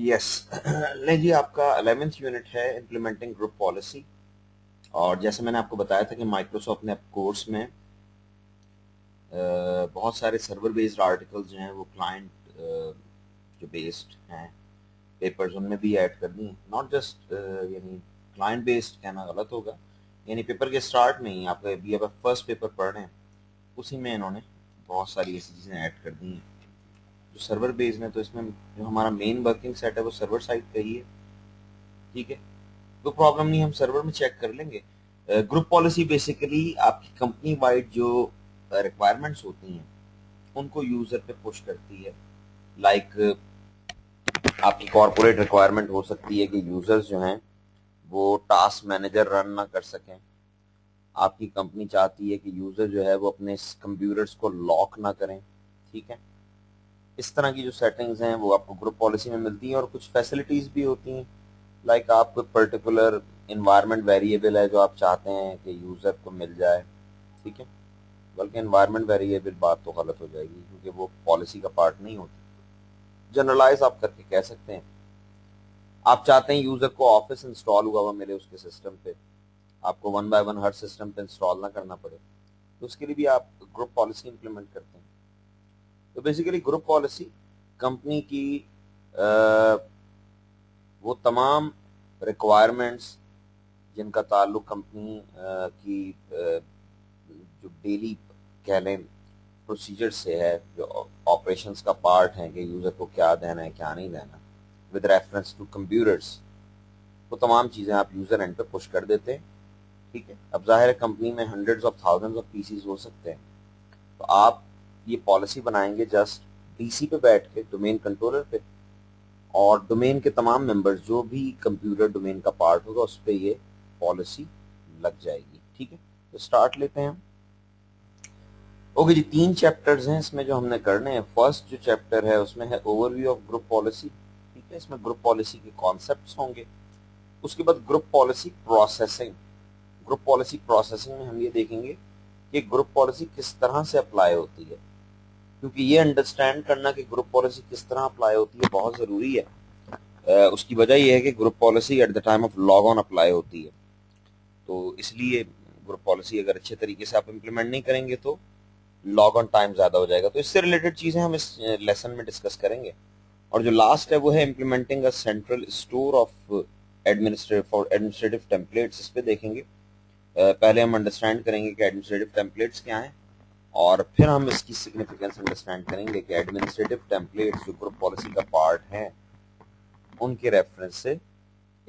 Yes. नहीं जी, आपका 11th unit है इम्प्लीमेंटिंग ग्रुप पॉलिसी। और जैसे मैंने आपको बताया था कि माइक्रोसॉफ्ट ने कोर्स में बहुत सारे सर्वर बेस्ड आर्टिकल्स जो हैं वो क्लाइंट जो बेस्ड हैं पेपर्स उनमें भी ऐड कर दी हैं। नॉट जस्ट यानी क्लाइंट बेस्ड कहना गलत होगा, यानी पेपर के स्टार्ट में ही आप अभी अब फर्स्ट पेपर पढ़ रहे हैं उसी में इन्होंने बहुत सारी ऐसी चीज़ें ऐड कर दी हैं जो सर्वर बेस्ड है। तो इसमें जो हमारा मेन वर्किंग सेट है वो सर्वर साइड का ही है। ठीक है, तो प्रॉब्लम नहीं, हम सर्वर में चेक कर लेंगे। ग्रुप पॉलिसी बेसिकली आपकी कंपनी वाइड जो रिक्वायरमेंट्स होती हैं उनको यूजर पे पुश करती है। लाइक आपकी कॉर्पोरेट रिक्वायरमेंट हो सकती है कि यूजर्स जो हैं वो टास्क मैनेजर रन ना कर सकें। आपकी कंपनी चाहती है कि यूजर जो है वो अपने कंप्यूटर्स को लॉक ना करें। ठीक है, इस तरह की जो सेटिंग्स हैं वो आपको ग्रुप पॉलिसी में मिलती हैं। और कुछ फैसिलिटीज भी होती हैं, लाइक आप कोई पर्टिकुलर इन्वायरमेंट वेरिएबल है जो आप चाहते हैं कि यूजर को मिल जाए। ठीक है, बल्कि इन्वायरमेंट वेरिएबल बात तो गलत हो जाएगी क्योंकि वो पॉलिसी का पार्ट नहीं होती। जनरलाइज आप करके कह सकते हैं आप चाहते हैं यूजर को ऑफिस इंस्टॉल हुआ हुआ मिले उसके सिस्टम पे, आपको one by one her system पे इंस्टॉल ना करना पड़े, तो उसके लिए भी आप ग्रुप पॉलिसी इंप्लीमेंट करते हैं। तो बेसिकली ग्रुप पॉलिसी कंपनी की वो तमाम रिक्वायरमेंट्स जिनका ताल्लुक कंपनी की जो डेली कह लें प्रोसीजर से है, जो ऑपरेशंस का पार्ट है कि यूजर को क्या देना है क्या नहीं देना, विद रेफरेंस टू कंप्यूटर्स, वो तमाम चीज़ें आप यूजर एंड पे पुश कर देते हैं। ठीक है, अब जाहिर है कंपनी में hundreds of thousands of PCs हो सकते हैं, तो आप ये पॉलिसी बनाएंगे जस्ट डीसी पे बैठ के डोमेन कंट्रोलर पे, और डोमेन के तमाम मेंबर्स जो भी कंप्यूटर डोमेन का पार्ट होगा उस पर ये पॉलिसी लग जाएगी। ठीक है, तो स्टार्ट लेते हैं। ओके जी, 3 चैप्टर्स हैं इसमें जो हमने करने हैं। फर्स्ट जो चैप्टर है उसमें है ओवरव्यू ऑफ ग्रुप पॉलिसी। ठीक है, इसमें ग्रुप पॉलिसी के कॉन्सेप्ट्स होंगे। उसके बाद group policy processing. Group policy processing में हम ये देखेंगे कि ग्रुप पॉलिसी किस तरह से अप्लाई होती है, क्योंकि ये अंडरस्टैंड करना कि ग्रुप पॉलिसी किस तरह अप्लाई होती है बहुत ज़रूरी है। उसकी वजह यह है कि group policy at the time of log on apply होती है, तो इसलिए ग्रुप पॉलिसी अगर अच्छे तरीके से आप इम्प्लीमेंट नहीं करेंगे तो लॉग ऑन टाइम ज़्यादा हो जाएगा। तो इससे रिलेटेड चीज़ें हम इस लेसन में डिस्कस करेंगे। और जो लास्ट है वो है implementing a central store of administrative templates. इस पे देखेंगे। पहले हम अंडरस्टैंड करेंगे कि एडमिनिस्ट्रेटिव टेम्पलेट्स क्या हैं, और फिर हम इसकी सिग्निफिकेंस अंडरस्टैंड करेंगे कि एडमिनिस्ट्रेटिव टेम्पलेट्स जो ग्रुप पॉलिसी का पार्ट हैं उनके रेफरेंस से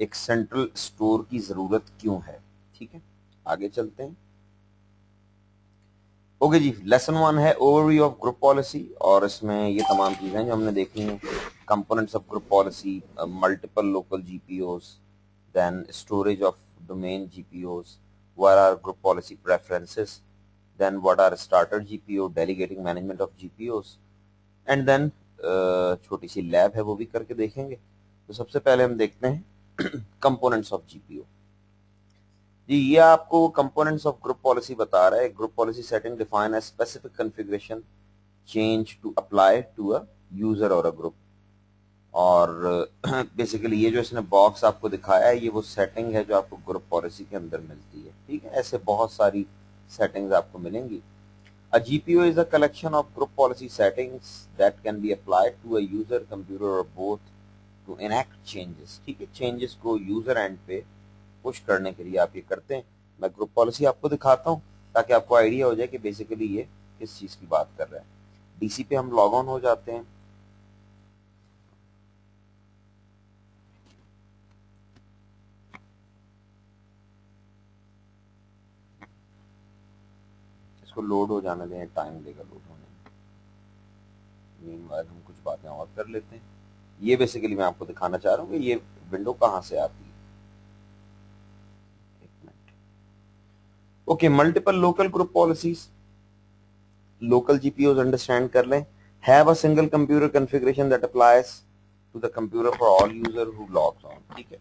एक सेंट्रल स्टोर की जरूरत क्यों है। ठीक है, आगे चलते हैं। ओके जी, लेसन 1 है ओवरव्यू ऑफ ग्रुप पॉलिसी, और इसमें ये तमाम चीजें जो हमने देखनी है। Components of group policy, multiple local GPOs, then storage of domain GPOs, what are group policy preferences, then what are starter GPO, delegating management of GPOs, and then छोटी सी लैब है वो भी करके देखेंगे। तो सबसे पहले हम देखते हैं कंपोनेंट्स ऑफ जीपीओ। जी, ये आपको कंपोनेंट्स ऑफ ग्रुप पॉलिसी बता रहा है। Group policy setting define as specific configuration change to apply to a user और अ ग्रुप। और बेसिकली ये जो इसने बॉक्स आपको दिखाया है ये वो सेटिंग है जो आपको ग्रुप पॉलिसी के अंदर मिलती है। ठीक है, ऐसे बहुत सारी सेटिंग्स आपको मिलेंगी। A GPO is a collection of group policy settings that can be applied to a user, computer or both to enact changes। ठीक है, चेंजेस को यूजर एंड पे पुश करने के लिए आप ये करते हैं। मैं ग्रुप पॉलिसी आपको दिखाता हूँ ताकि आपको आइडिया हो जाए कि बेसिकली ये किस चीज़ की बात कर रहा है। डीसी पे हम लॉग ऑन हो जाते हैं। इसको लोड हो जाने दें, टाइम लेगा लोड होने में। मीनवाइल हम कुछ बातें और कर लेते हैं। ये बेसिकली मैं आपको दिखाना चाह रहा हूँ कि ये विंडो कहाँ से आती है। Okay, multiple local group policies. Local GPOs understand कर लें। Have a single computer configuration that applies to the computer for all user who logs on. ठीक है,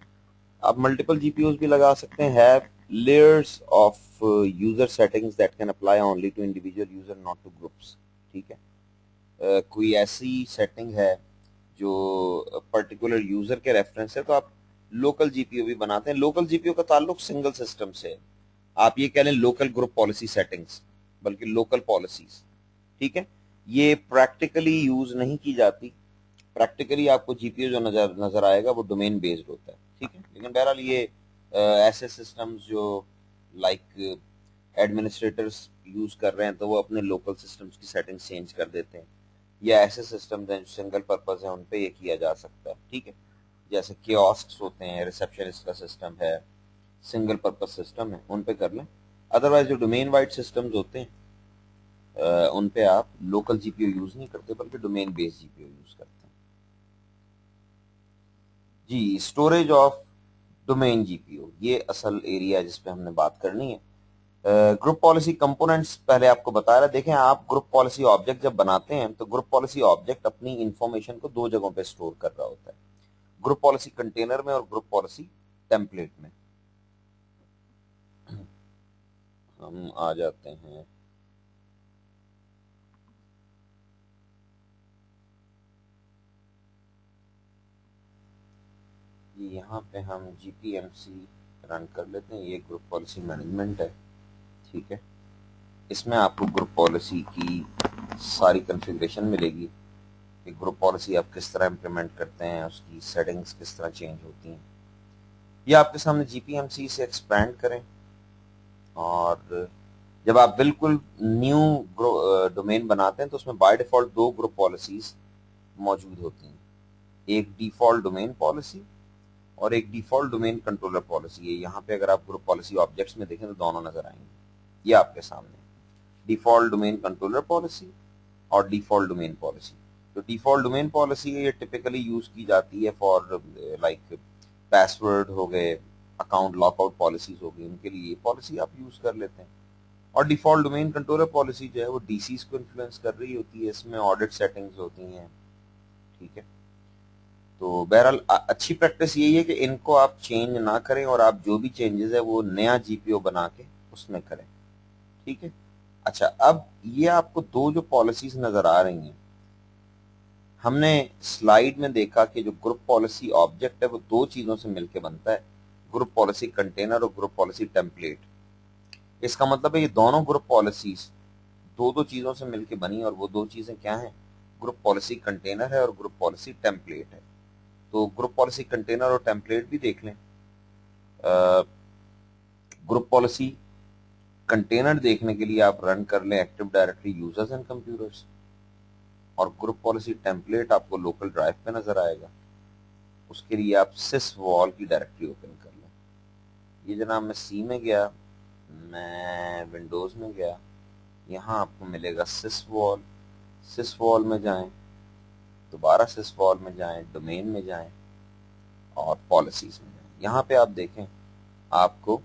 आप मल्टीपल जीपीओज भी लगा सकते हैं। Have layers of user settings that can apply only to individual user not to groups. ठीक है, कोई ऐसी सेटिंग है जो पर्टिकुलर यूजर के रेफरेंस है तो आप लोकल जीपीओ भी बनाते हैं। लोकल जीपीओ का ताल्लुक सिंगल सिस्टम से है, आप ये कह लें लोकल ग्रुप पॉलिसी सेटिंग्स, बल्कि लोकल पॉलिसीज। ठीक है, ये प्रैक्टिकली यूज नहीं की जाती। प्रैक्टिकली आपको जीपीओ जो नजर नजर आएगा वो डोमेन बेस्ड होता है। ठीक है, लेकिन बहरहाल ये ऐसे सिस्टम्स जो लाइक एडमिनिस्ट्रेटर्स यूज कर रहे हैं तो वो अपने लोकल सिस्टम्स की सेटिंग्स चेंज कर देते हैं, या ऐसे सिस्टम्स हैं जो सिंगल पर्पज है उन पे ये किया जा सकता है। ठीक है, जैसे कियोस्क्स होते हैं, रिसेप्शनिस्ट का सिस्टम है, सिंगल पर्पज सिस्टम है, उन पे कर लें। अदरवाइज जो डोमेन वाइड सिस्टम्स होते हैं उन पे आप लोकल जीपीओ यूज नहीं करते बल्कि डोमेन बेस्ड जीपीओ यूज करते हैं। जी, स्टोरेज ऑफ डोमेन जीपीओ ये असल एरिया है जिस पे हमने बात करनी है। ग्रुप पॉलिसी कंपोनेंट्स पहले आपको बता रहा, देखें आप ग्रुप पॉलिसी ऑब्जेक्ट जब बनाते हैं तो ग्रुप पॉलिसी ऑब्जेक्ट अपनी इंफॉर्मेशन को दो जगहों पे स्टोर कर रहा होता है, ग्रुप पॉलिसी कंटेनर में और ग्रुप पॉलिसी टेम्पलेट में। हम आ जाते हैं जी, यहाँ पे हम जीपीएमसी रन कर लेते हैं। ये ग्रुप पॉलिसी मैनेजमेंट है। ठीक है, इसमें आपको ग्रुप पॉलिसी की सारी कॉन्फ़िगरेशन मिलेगी कि ग्रुप पॉलिसी आप किस तरह इम्प्लीमेंट करते हैं, उसकी सेटिंग्स किस तरह चेंज होती हैं। ये आपके सामने जीपीएमसी से एक्सपैंड करें, और जब आप बिल्कुल न्यू डोमेन बनाते हैं तो उसमें बाय डिफॉल्ट दो ग्रुप पॉलिसीज मौजूद होती हैं, एक डिफॉल्ट डोमेन पॉलिसी और एक डिफॉल्ट डोमेन कंट्रोलर पॉलिसी है। यहाँ पे अगर आप ग्रुप पॉलिसी ऑब्जेक्ट्स में देखें तो दोनों नजर आएंगे। ये आपके सामने डिफॉल्ट डोमेन कंट्रोलर पॉलिसी और डिफॉल्ट डोमेन पॉलिसी। जो डिफॉल्ट डोमेन पॉलिसी है ये टिपिकली यूज की जाती है फॉर लाइक पासवर्ड हो गए, अकाउंट लॉकआउट पॉलिसीज हो गई, उनके लिए ये पॉलिसी आप यूज कर लेते हैं। और डिफॉल्ट डोमेन कंट्रोलर पॉलिसी जो है वो डीसीज को इन्फ्लुएंस कर रही होती है, इसमें ऑडिट सेटिंग्स होती हैं। ठीक है, तो बहरहाल अच्छी प्रैक्टिस यही है कि इनको आप चेंज ना करें और आप जो भी चेंजेस है वो नया जीपीओ बना के उसमें करें। ठीक है, अच्छा अब ये आपको दो जो पॉलिसीज नजर आ रही हैं, हमने स्लाइड में देखा कि जो ग्रुप पॉलिसी ऑब्जेक्ट है वो दो चीजों से मिलकर बनता है, ग्रुप पॉलिसी कंटेनर और ग्रुप पॉलिसी टेम्पलेट। इसका मतलब है ये दोनों ग्रुप पॉलिसीज दो दो चीजों से मिलकर बनी, और वो दो चीजें क्या हैं, ग्रुप पॉलिसी कंटेनर है और ग्रुप पॉलिसी टेम्पलेट है। तो ग्रुप पॉलिसी कंटेनर और टेम्पलेट भी देख लें। ग्रुप पॉलिसी कंटेनर देखने के लिए आप रन कर लें active directory users and computers, और ग्रुप पॉलिसी टेम्पलेट आपको लोकल ड्राइव पे नजर आएगा। उसके लिए आप सिस वॉल की डायरेक्टरी ओपन कर लें। ये जनाब मैं सी में गया, मैं विंडोज में गया, यहाँ आपको मिलेगा सिस वॉल। सिस वॉल में जाएं, दोबारा सिस वॉल में जाएं, डोमेन में जाएं और पॉलिसीज में जाएं। यहाँ पे आप देखें आपको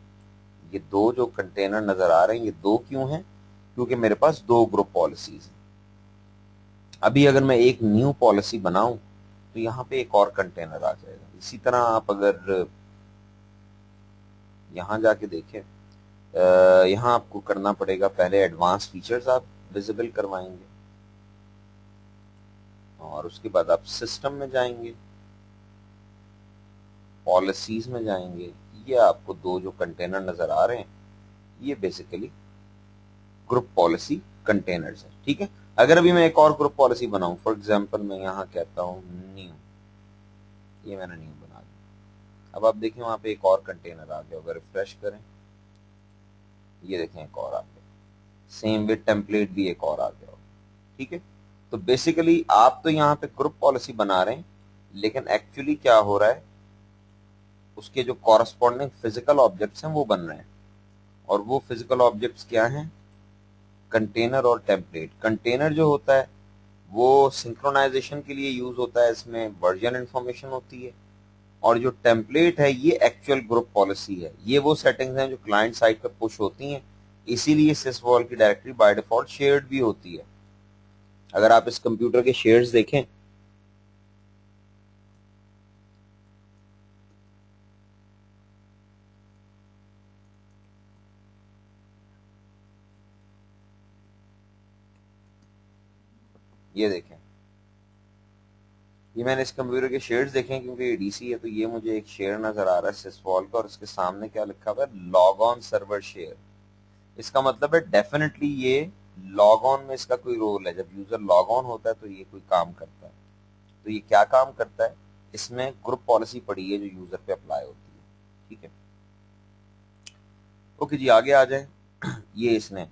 ये दो जो कंटेनर नजर आ रहे हैं, ये दो क्यों हैं, क्योंकि मेरे पास दो ग्रुप पॉलिसीज हैं। अभी अगर मैं एक न्यू पॉलिसी बनाऊं तो यहाँ पे एक और कंटेनर आ जाएगा। इसी तरह आप अगर यहाँ जाके देखें, यहाँ आपको करना पड़ेगा, पहले एडवांस फीचर्स आप विजिबल करवाएंगे और उसके बाद आप सिस्टम में जाएंगे, पॉलिसीज में जाएंगे। ये आपको दो जो कंटेनर नजर आ रहे हैं ये बेसिकली ग्रुप पॉलिसी कंटेनर्स है। ठीक है, अगर अभी मैं एक और ग्रुप पॉलिसी बनाऊं, फॉर एग्जांपल मैं यहाँ कहता हूँ न्यू, ये मैंने न्यू बना दिया। अब आप देखें वहां पे एक और कंटेनर आ गया, अगर रिफ्रेश करें ये देखें एक और आ गया, सेम विद टेम्पलेट भी एक और आ गया। ठीक है, तो बेसिकली आप तो यहाँ पे ग्रुप पॉलिसी बना रहे हैं, लेकिन एक्चुअली क्या हो रहा है, उसके जो कॉरस्पॉन्डिंग फिजिकल ऑब्जेक्ट्स हैं वो बन रहे हैं। और वो फिजिकल ऑब्जेक्ट्स क्या हैं, कंटेनर और टेम्पलेट। कंटेनर जो होता है वो सिंक्रोनाइजेशन के लिए यूज होता है, इसमें वर्जन इंफॉर्मेशन होती है। और जो टेम्पलेट है ये एक्चुअल ग्रुप पॉलिसी है, ये वो सेटिंग्स हैं जो क्लाइंट साइड पर पुश होती हैं। इसीलिए सिसवॉल की डायरेक्टरी बाय डिफॉल्ट शेयर्ड भी होती है। अगर आप इस कंप्यूटर के शेयर्स देखें, ये देखें ये मैंने इस कंप्यूटर के शेड्स देखे हैं क्योंकि ये डीसी है, तो ये मुझे एक शेयर नजर आ रहा है सिसवॉल का, और इसके सामने क्या लिखा हुआ है, लॉग ऑन सर्वर शेयर। इसका मतलब है डेफिनेटली ये लॉग ऑन में इसका कोई रोल है। जब यूजर लॉग ऑन होता है तो ये कोई काम करता है। तो ये क्या काम करता है, इसमें ग्रुप पॉलिसी पड़ी है जो यूजर पे अप्लाई होती है। ठीक है, ओके जी, आगे आ जाए। ये इसने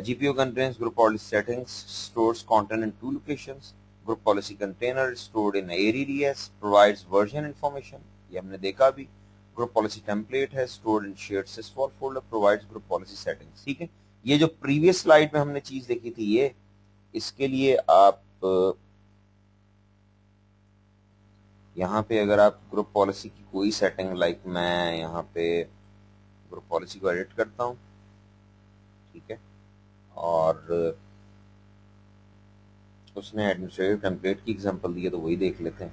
GPU contains group policy settings, stores content in two locations. Group policy container is stored in ARDS, provides version information. ये हमने देखा भी। Group policy template है, stored in shared sysvol folder, provides group policy settings. ठीक है, ये जो previous slide में हमने चीज देखी थी, ये इसके लिए आप यहाँ पे अगर आप ग्रुप पॉलिसी की कोई सेटिंग, लाइक मैं यहाँ पे ग्रुप पॉलिसी को एडिट करता हूँ, ठीक है, और उसने एडमिनिस्ट्रेटिव टेम्पलेट की एग्जांपल दी है तो वही देख लेते हैं।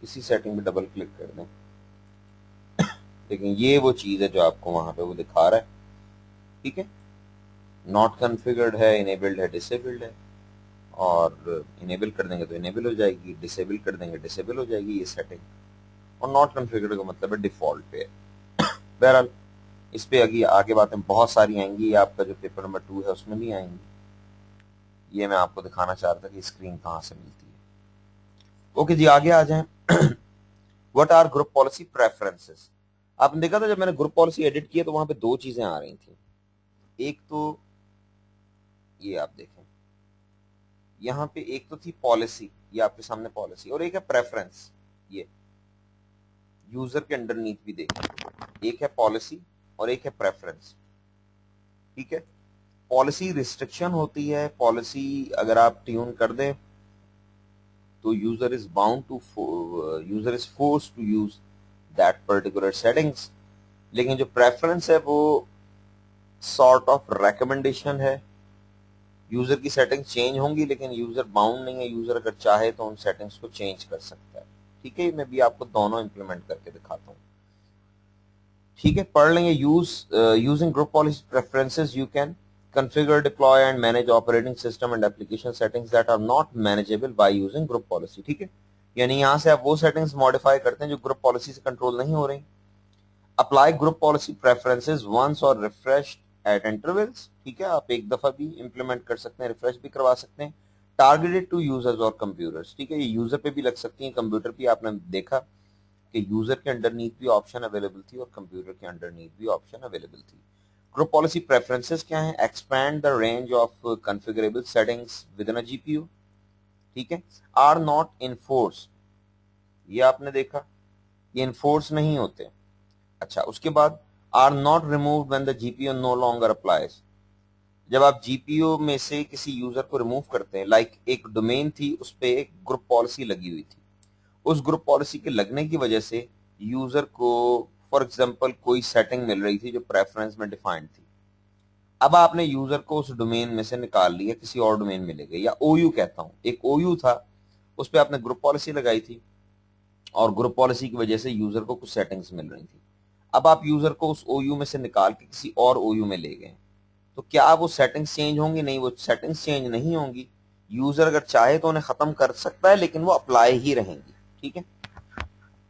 किसी सेटिंग पे डबल क्लिक कर दें, लेकिन ये वो चीज है जो आपको वहां पे वो दिखा रहा है। ठीक है, नॉट कॉन्फ़िगर्ड है, इनेबल्ड है, डिसेबल्ड है, और इनेबल कर देंगे तो इनेबल हो जाएगी, डिसेबल कर देंगे डिसेबल हो जाएगी ये सेटिंग, और नॉट कॉन्फ़िगर्ड का मतलब है डिफॉल्ट पे है। बहरहाल इस पे आगे बातें बहुत सारी आएंगी, आपका जो पेपर नंबर 2 है उसमें भी आएंगी। ये मैं आपको दिखाना चाह रहा था कि स्क्रीन कहाँ से मिलती है। ओके जी, आगे आ जाएं। What are group policy preferences. आपने देखा था जब मैंने ग्रुप पॉलिसी एडिट किया तो वहां पे दो चीजें आ रही थी। एक तो ये आप देखें, यहाँ पे एक तो थी पॉलिसी, ये आपके सामने पॉलिसी, और एक है प्रेफरेंस। ये यूजर के अंडरनीथ भी देखें, एक है पॉलिसी और एक है प्रेफरेंस। ठीक है, पॉलिसी रिस्ट्रिक्शन होती है। पॉलिसी अगर आप ट्यून कर दें तो user is force to use that particular settings. लेकिन जो प्रेफरेंस है वो सॉर्ट ऑफ रिकमेंडेशन है। यूजर की सेटिंग्स चेंज होंगी लेकिन यूजर बाउंड नहीं है, यूजर अगर चाहे तो उन सेटिंग्स को चेंज कर सकता है। ठीक है, मैं भी आपको दोनों इंप्लीमेंट करके दिखाता हूँ। ठीक है, पढ़ लेंगे। Using group policy preferences you can configure, deploy and manage operating system and application settings that are not manageable by using group policy। ठीक है, यानी यहां से आप वो सेटिंग्स मॉडिफाई करते हैं जो ग्रुप पॉलिसी से कंट्रोल नहीं हो रही। Apply group policy preferences once और रिफ्रेश एट इंटरवल्स। ठीक है, आप एक दफा भी इंप्लीमेंट कर सकते हैं, रिफ्रेश भी करवा सकते हैं। टारगेटेड टू यूजर्स और कंप्यूटर्स। ठीक है, ये यूजर पे भी लग सकती है, कंप्यूटर पे आपने देखा कि यूजर के अंडरनीथ भी ऑप्शन अवेलेबल थी और कंप्यूटर के अंडरनीथ भी ऑप्शन अवेलेबल थी। ग्रुप पॉलिसी प्रेफरेंसेस क्या है, expand the range of configurable settings within a GPU. ठीक है, आर नॉट इनफोर्स, ये आपने देखा, ये इनफोर्स नहीं होते। अच्छा, उसके बाद are not removed when the GPU no longer applies. जब आप जीपीयू में से किसी यूजर को रिमूव करते हैं, लाइक एक डोमेन थी उस पे एक ग्रुप पॉलिसी लगी हुई थी, उस ग्रुप पॉलिसी के लगने की वजह से यूजर को फॉर एग्जांपल कोई सेटिंग मिल रही थी जो प्रेफरेंस में डिफाइंड थी। अब आपने यूजर को उस डोमेन में से निकाल लिया, किसी और डोमेन में ले गए, या ओयू कहता हूं, एक ओयू था उस पर आपने ग्रुप पॉलिसी लगाई थी और ग्रुप पॉलिसी की वजह से यूजर को कुछ सेटिंग्स मिल रही थी। अब आप यूजर को उस ओयू में से निकाल के किसी और ओयू में ले गए, तो क्या वो सेटिंग्स चेंज होंगी? नहीं, वो सेटिंग्स चेंज नहीं होंगी। यूजर अगर चाहे तो उन्हें खत्म कर सकता है लेकिन वो अप्लाई ही रहेंगी। ठीक है,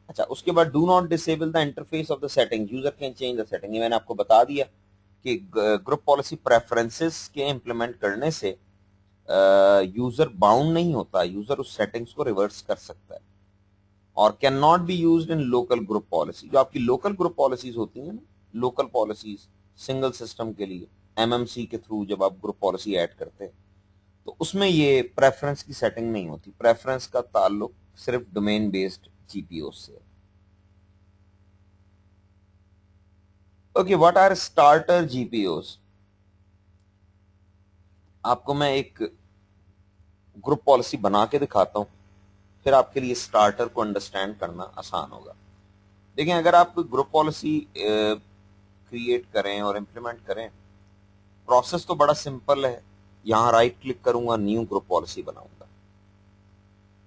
अच्छा, उसके बाद do not disable the interface of the setting, user can change the setting. ये मैंने आपको बता दिया कि ग्रुप पॉलिसी प्रेफरेंसेस के इंप्लीमेंट करने से यूजर बाउंड नहीं होता, यूजर उस सेटिंग्स को रिवर्स कर सकता है। और can not be used in local group policy. जो आपकी लोकल ग्रुप पॉलिसीज होती हैं ना, लोकल पॉलिसीज सिंगल सिस्टम के लिए एमएमसी के थ्रू जब आप ग्रुप पॉलिसी ऐड करते हैं तो उसमें ये प्रेफरेंस की सेटिंग नहीं होती। प्रेफरेंस का ताल्लुक सिर्फ डोमेन बेस्ड जीपीओ से है। Okay, what are starter GPOs. आपको मैं एक ग्रुप पॉलिसी बना के दिखाता हूं, फिर आपके लिए स्टार्टर को अंडरस्टैंड करना आसान होगा। देखिए, अगर आप ग्रुप पॉलिसी क्रिएट करें और इंप्लीमेंट करें, प्रोसेस तो बड़ा सिंपल है। यहां राइट क्लिक करूंगा, न्यू ग्रुप पॉलिसी बनाऊंगा।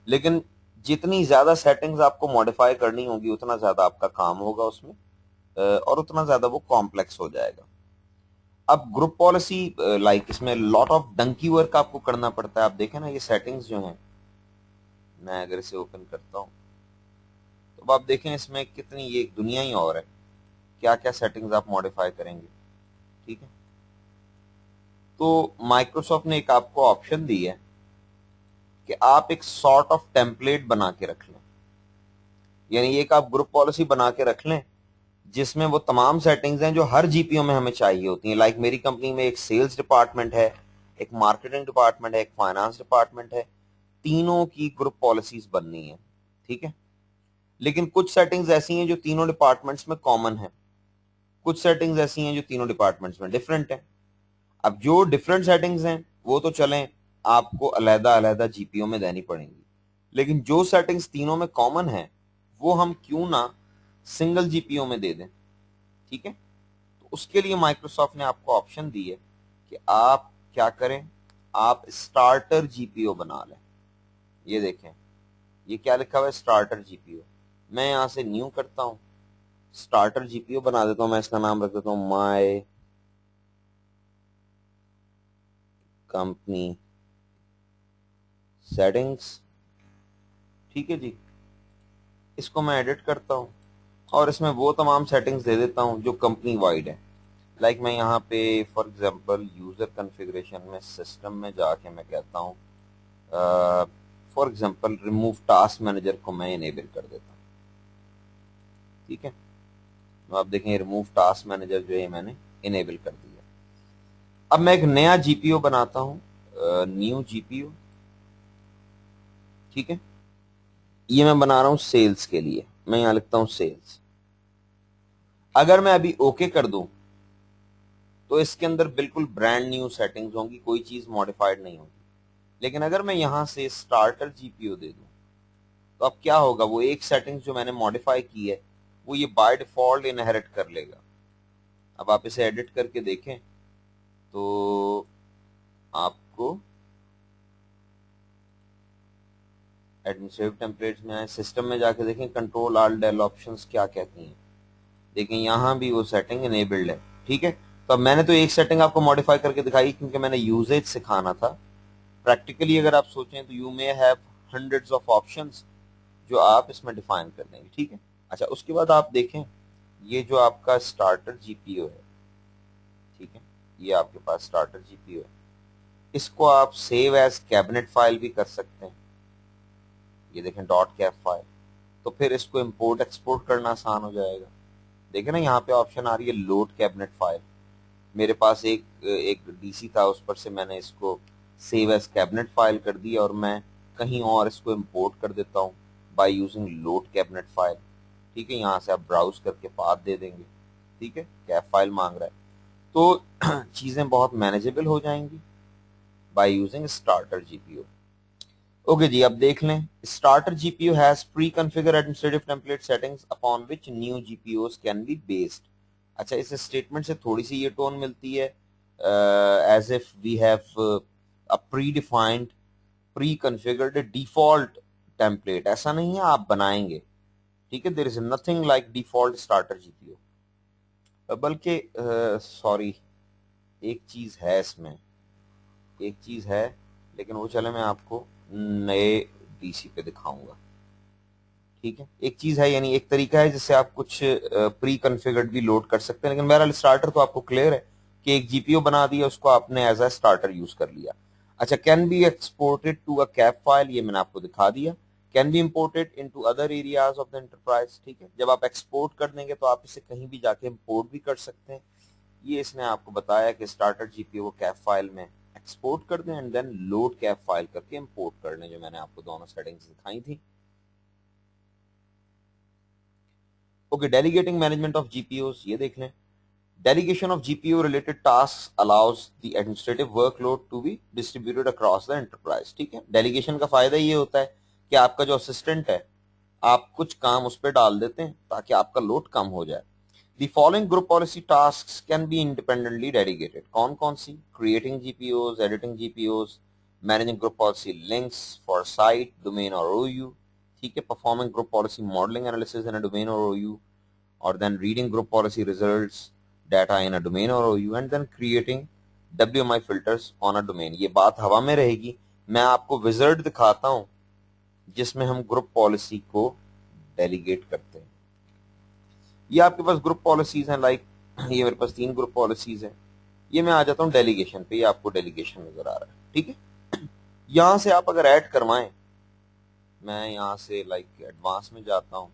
लेकिन जितनी ज्यादा सेटिंग्स आपको मॉडिफाई करनी होगी उतना ज्यादा आपका काम होगा उसमें, और उतना ज्यादा वो कॉम्प्लेक्स हो जाएगा। अब ग्रुप पॉलिसी लाइक इसमें लॉट ऑफ डंकी वर्क आपको करना पड़ता है। आप देखें ना, ये सेटिंग्स जो हैं, मैं अगर इसे ओपन करता हूं तो अब आप देखें इसमें कितनी, ये एक दुनिया ही और है, क्या क्या सेटिंग्स आप मॉडिफाई करेंगे। ठीक है, तो माइक्रोसॉफ्ट ने एक आपको ऑप्शन दी है कि आप एक सॉर्ट ऑफ टेम्पलेट बना के रख लें, यानी एक आप ग्रुप पॉलिसी बना के रख लें जिसमें वो तमाम सेटिंग्स हैं जो हर जीपीओ में हमें चाहिए होती हैं। लाइक मेरी कंपनी में एक सेल्स डिपार्टमेंट है, एक मार्केटिंग डिपार्टमेंट है, एक फाइनेंस डिपार्टमेंट है, तीनों की ग्रुप पॉलिसीज बननी है। ठीक है, लेकिन कुछ सेटिंग्स ऐसी हैं जो तीनों डिपार्टमेंट्स में कॉमन है, कुछ सेटिंग्स ऐसी हैं जो तीनों डिपार्टमेंट्स में डिफरेंट है। अब जो डिफरेंट सेटिंग्स हैं वो तो चलें आपको अलहदा अलहदा जीपीओ में देनी पड़ेंगी, लेकिन जो सेटिंग्स तीनों में कॉमन है वो हम क्यों ना सिंगल जीपीओ में दे दें। ठीक है, तो उसके लिए माइक्रोसॉफ्ट ने आपको ऑप्शन दी है कि आप क्या करें, आप स्टार्टर जीपीओ बना लें। ये देखें, ये क्या लिखा हुआ है, स्टार्टर जीपीओ। मैं यहां से न्यू करता हूं, स्टार्टर जीपीओ बना देता हूं। मैं इसका नाम रख देता हूं माय कंपनी सेटिंग्स। ठीक है जी, इसको मैं एडिट करता हूं और इसमें वो तमाम सेटिंग्स दे देता हूं जो कंपनी वाइड है। लाइक मैं यहाँ पे फॉर एग्जांपल यूजर कॉन्फ़िगरेशन में सिस्टम में जाके मैं कहता हूँ for example remove task manager को मैं इनेबल कर देता हूँ। ठीक है, तो आप देखें रिमूव टास्क मैनेजर जो है मैंने इनेबल कर दिया। अब मैं एक नया जीपीओ बनाता हूँ, न्यू जीपीओ। ठीक है, ये मैं बना रहा हूँ सेल्स के लिए, मैं यहाँ लिखता हूँ सेल्स। अगर मैं अभी ओके कर दूं तो इसके अंदर बिल्कुल ब्रांड न्यू सेटिंग्स होंगी, कोई चीज मॉडिफाइड नहीं होगी। लेकिन अगर मैं यहां से स्टार्टर जीपीओ दे दूं तो अब क्या होगा, वो एक सेटिंग जो मैंने मॉडिफाई की है वो ये बाय डिफॉल्ट इनहेरिट कर लेगा। अब आप इसे एडिट करके देखें तो आपको एडमिनिस्ट्रेटिव टेम्पलेट्स में आए, सिस्टम में जाके देखें कंट्रोल आल्ट डेल ऑप्शंस क्या कहती हैं। देखें यहां भी वो सेटिंग इनेबल्ड है। ठीक है, तो अब मैंने तो एक सेटिंग आपको मॉडिफाई करके दिखाई क्योंकि मैंने यूजेज सिखाना था। प्रैक्टिकली अगर आप सोचें तो you may have hundreds of options जो आप इसमें डिफाइन कर देंगे। ठीक है, अच्छा उसके बाद आप देखें ये जो आपका स्टार्टर जीपीओ है, ठीक है, ये आपके पास स्टार्टर जीपीओ है, इसको आप सेव एज कैबिनेट फाइल भी कर सकते हैं। ये देखें डॉट कैप फाइल, तो फिर इसको इंपोर्ट एक्सपोर्ट करना आसान हो जाएगा। देखें ना यहाँ पे ऑप्शन आ रही है लोड कैबिनेट फाइल। मेरे पास एक एक डीसी था, उस पर से मैंने इसको सेव एज कैबिनेट फाइल कर दी और मैं कहीं और इसको इंपोर्ट कर देता हूँ by using load cabinet file. ठीक है, यहाँ से आप ब्राउज करके पाथ दे देंगे। ठीक है, कैप फाइल मांग रहा है, तो चीजें बहुत मैनेजेबल हो जाएंगी by using starter GPU. Okay जी, अब देख लें starter GPU has pre configure administrative template settings upon which new GPUs can be based. अच्छा, इस स्टेटमेंट से थोड़ी सी ये टोन मिलती है as if we have a predefined preconfigured default template. ऐसा नहीं है, आप बनाएंगे। ठीक है, there is nothing like default starter GPU. बल्कि सॉरी, एक चीज है इसमें, एक चीज है, लेकिन वो चले मैं आपको नए डीसी पे दिखाऊंगा। ठीक है, एक चीज है, यानी एक तरीका है जिससे आप कुछ प्री कॉन्फ़िगर्ड भी लोड कर सकते हैं। लेकिन बहरहाल स्टार्टर तो आपको क्लियर है कि एक जीपीयू बना दिया, उसको आपने एज अ स्टार्टर यूज कर लिया। अच्छा, can be exported to a cab file, ये मैंने आपको दिखा दिया। Can be imported into other areas of the enterprise. ठीक है, जब आप एक्सपोर्ट कर देंगे तो आप इसे कहीं भी जाके इंपोर्ट भी कर सकते हैं। ये इसने आपको बताया कि स्टार्टर जीपीयू को कैप फाइल में एक्सपोर्ट कर दें and then load cab file करके इंपोर्ट कर लें, जो मैंने आपको दोनों सेटिंग्स दिखाई थी। Okay, delegating management of GPUs, ये देख लें। Delegation of GPU related tasks allows the administrative workload to be distributed across the enterprise। ठीक है, डेलीगेशन का फायदा ये होता है कि आपका जो असिस्टेंट है आप कुछ काम उस पर डाल देते हैं ताकि आपका लोड कम हो जाए। The following group policy tasks can be independently delegated। कौन कौन सी? Creating GPOs, editing GPOs, managing group policy links for site, domain or OU। ठीक है, performing group policy modeling analysis in a domain or OU, और then reading group policy results, data in a domain or OU and then creating WMI filters on a domain। ये बात हवा में रहेगी। मैं आपको विजर्ड दिखाता हूं जिसमें हम ग्रुप पॉलिसी को डेलीगेट करते हैं। ये आपके पास ग्रुप पॉलिसीज हैं, लाइक ये मेरे पास 3 ग्रुप पॉलिसीज हैं। ये मैं आ जाता हूं डेलीगेशन पे, ये आपको डेलीगेशन नजर आ रहा है, ठीक है। यहां से आप अगर ऐड करवाएं, मैं यहां से लाइक एडवांस में जाता हूं,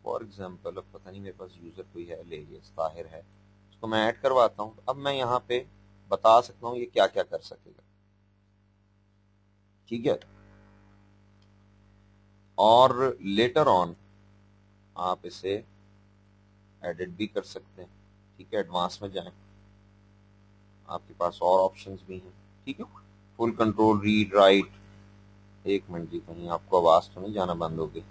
फॉर एग्जाम्पल अब पता नहीं मेरे पास यूजर कोई है, ले ये ताहिर है, उसको मैं ऐड करवाता हूं। अब मैं यहाँ पे बता सकता हूँ ये क्या क्या कर सकेगा, ठीक है। और लेटर ऑन आप इसे एडिट भी कर सकते हैं, ठीक है। एडवांस में जाएं, आपके पास और ऑप्शंस भी हैं, ठीक है। Full control, read, right. एक मिनट जी, कहीं आपको आवाज तो नहीं जाना बंद हो गई?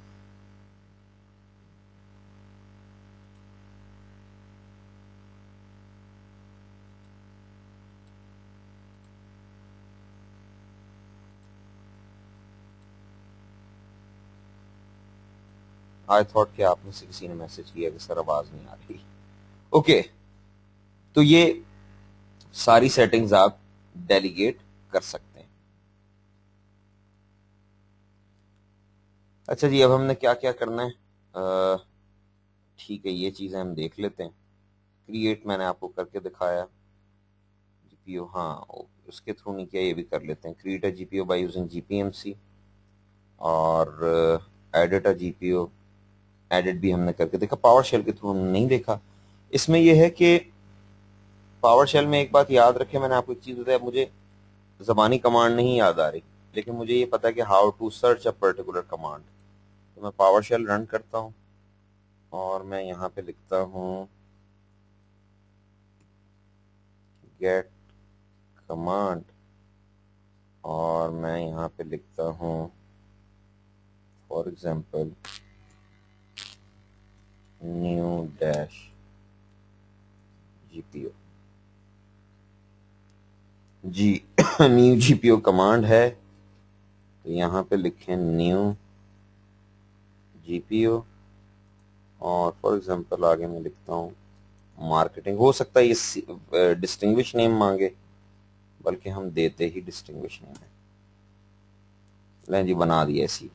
आई थॉट कि आप में से किसी ने मैसेज किया कि सर आवाज नहीं आ रही। ओके, तो ये सारी सेटिंग्स आप डेलीगेट कर सकते हैं। अच्छा जी, अब हमने क्या क्या करना है, ठीक है, ये चीजें हम देख लेते हैं। क्रिएट मैंने आपको करके दिखाया, जीपीओ हाँ उसके थ्रू नहीं किया, ये भी कर लेते हैं। Create a GPO by using जीपीएमसी और एडिट अ जीपीओ, एडिट भी हमने करके देखा। पावर शेल के थ्रू हमने नहीं देखा। इसमें यह है कि पावर शेल में एक बात याद रखें, मैंने आपको एक चीज बताया, मुझे जबानी कमांड नहीं याद आ रही, लेकिन मुझे ये पता है कि how to search a particular command. तो मैं पावर शेल रन करता हूँ और मैं यहाँ पे लिखता हूँ गेट कमांड और मैं यहाँ पे लिखता हूँ for example new dash GPO जी। न्यू जीपीओ कमांड है, तो यहाँ पे लिखें न्यू जीपीओ और फॉर एग्जाम्पल आगे मैं लिखता हूँ मार्केटिंग। हो सकता है ये डिस्टिंग्विश नेम मांगे, बल्कि हम देते ही डिस्टिंग्विश नेम है। लें जी, बना दिया ऐसी,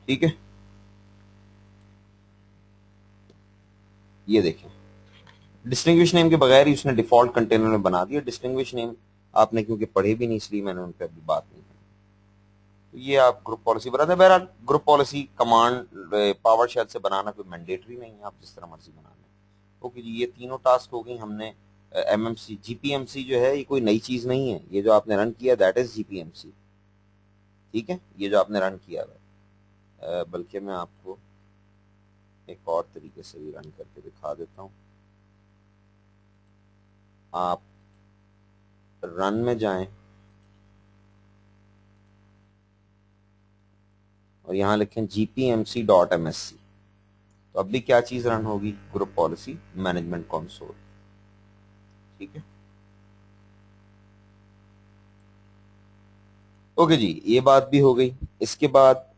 ठीक है। ये देखें, डिस्टिंग्विश नेम के बगैर ही उसने डिफॉल्ट कंटेनर में बना दिया। डिस्टिंग्विश नेम आपने क्योंकि पढ़े भी नहीं, इसलिए मैंने उन पर अभी बात नहीं की। तो ये आप ग्रुप पॉलिसी बनाते हैं। बहरहाल group policy command PowerShell से बनाना कोई मैंडेटरी नहीं है, आप जिस तरह मर्जी बना लें। ओके जी, ये तीनों टास्क हो गई। हमने एमएमसी जीपीएमसी जो है ये कोई नई चीज नहीं है, ये जो आपने रन किया दैट इज जीपीएमसी, ठीक है। ये जो आपने रन किया है, बल्कि मैं आपको एक और तरीके से भी रन करके दिखा देता हूं। आप रन में जाएं और यहां लिखें gpmc.msc, तो अब भी क्या चीज रन होगी, ग्रुप पॉलिसी मैनेजमेंट कंसोल, ठीक है। ओके जी, ये बात भी हो गई। इसके बाद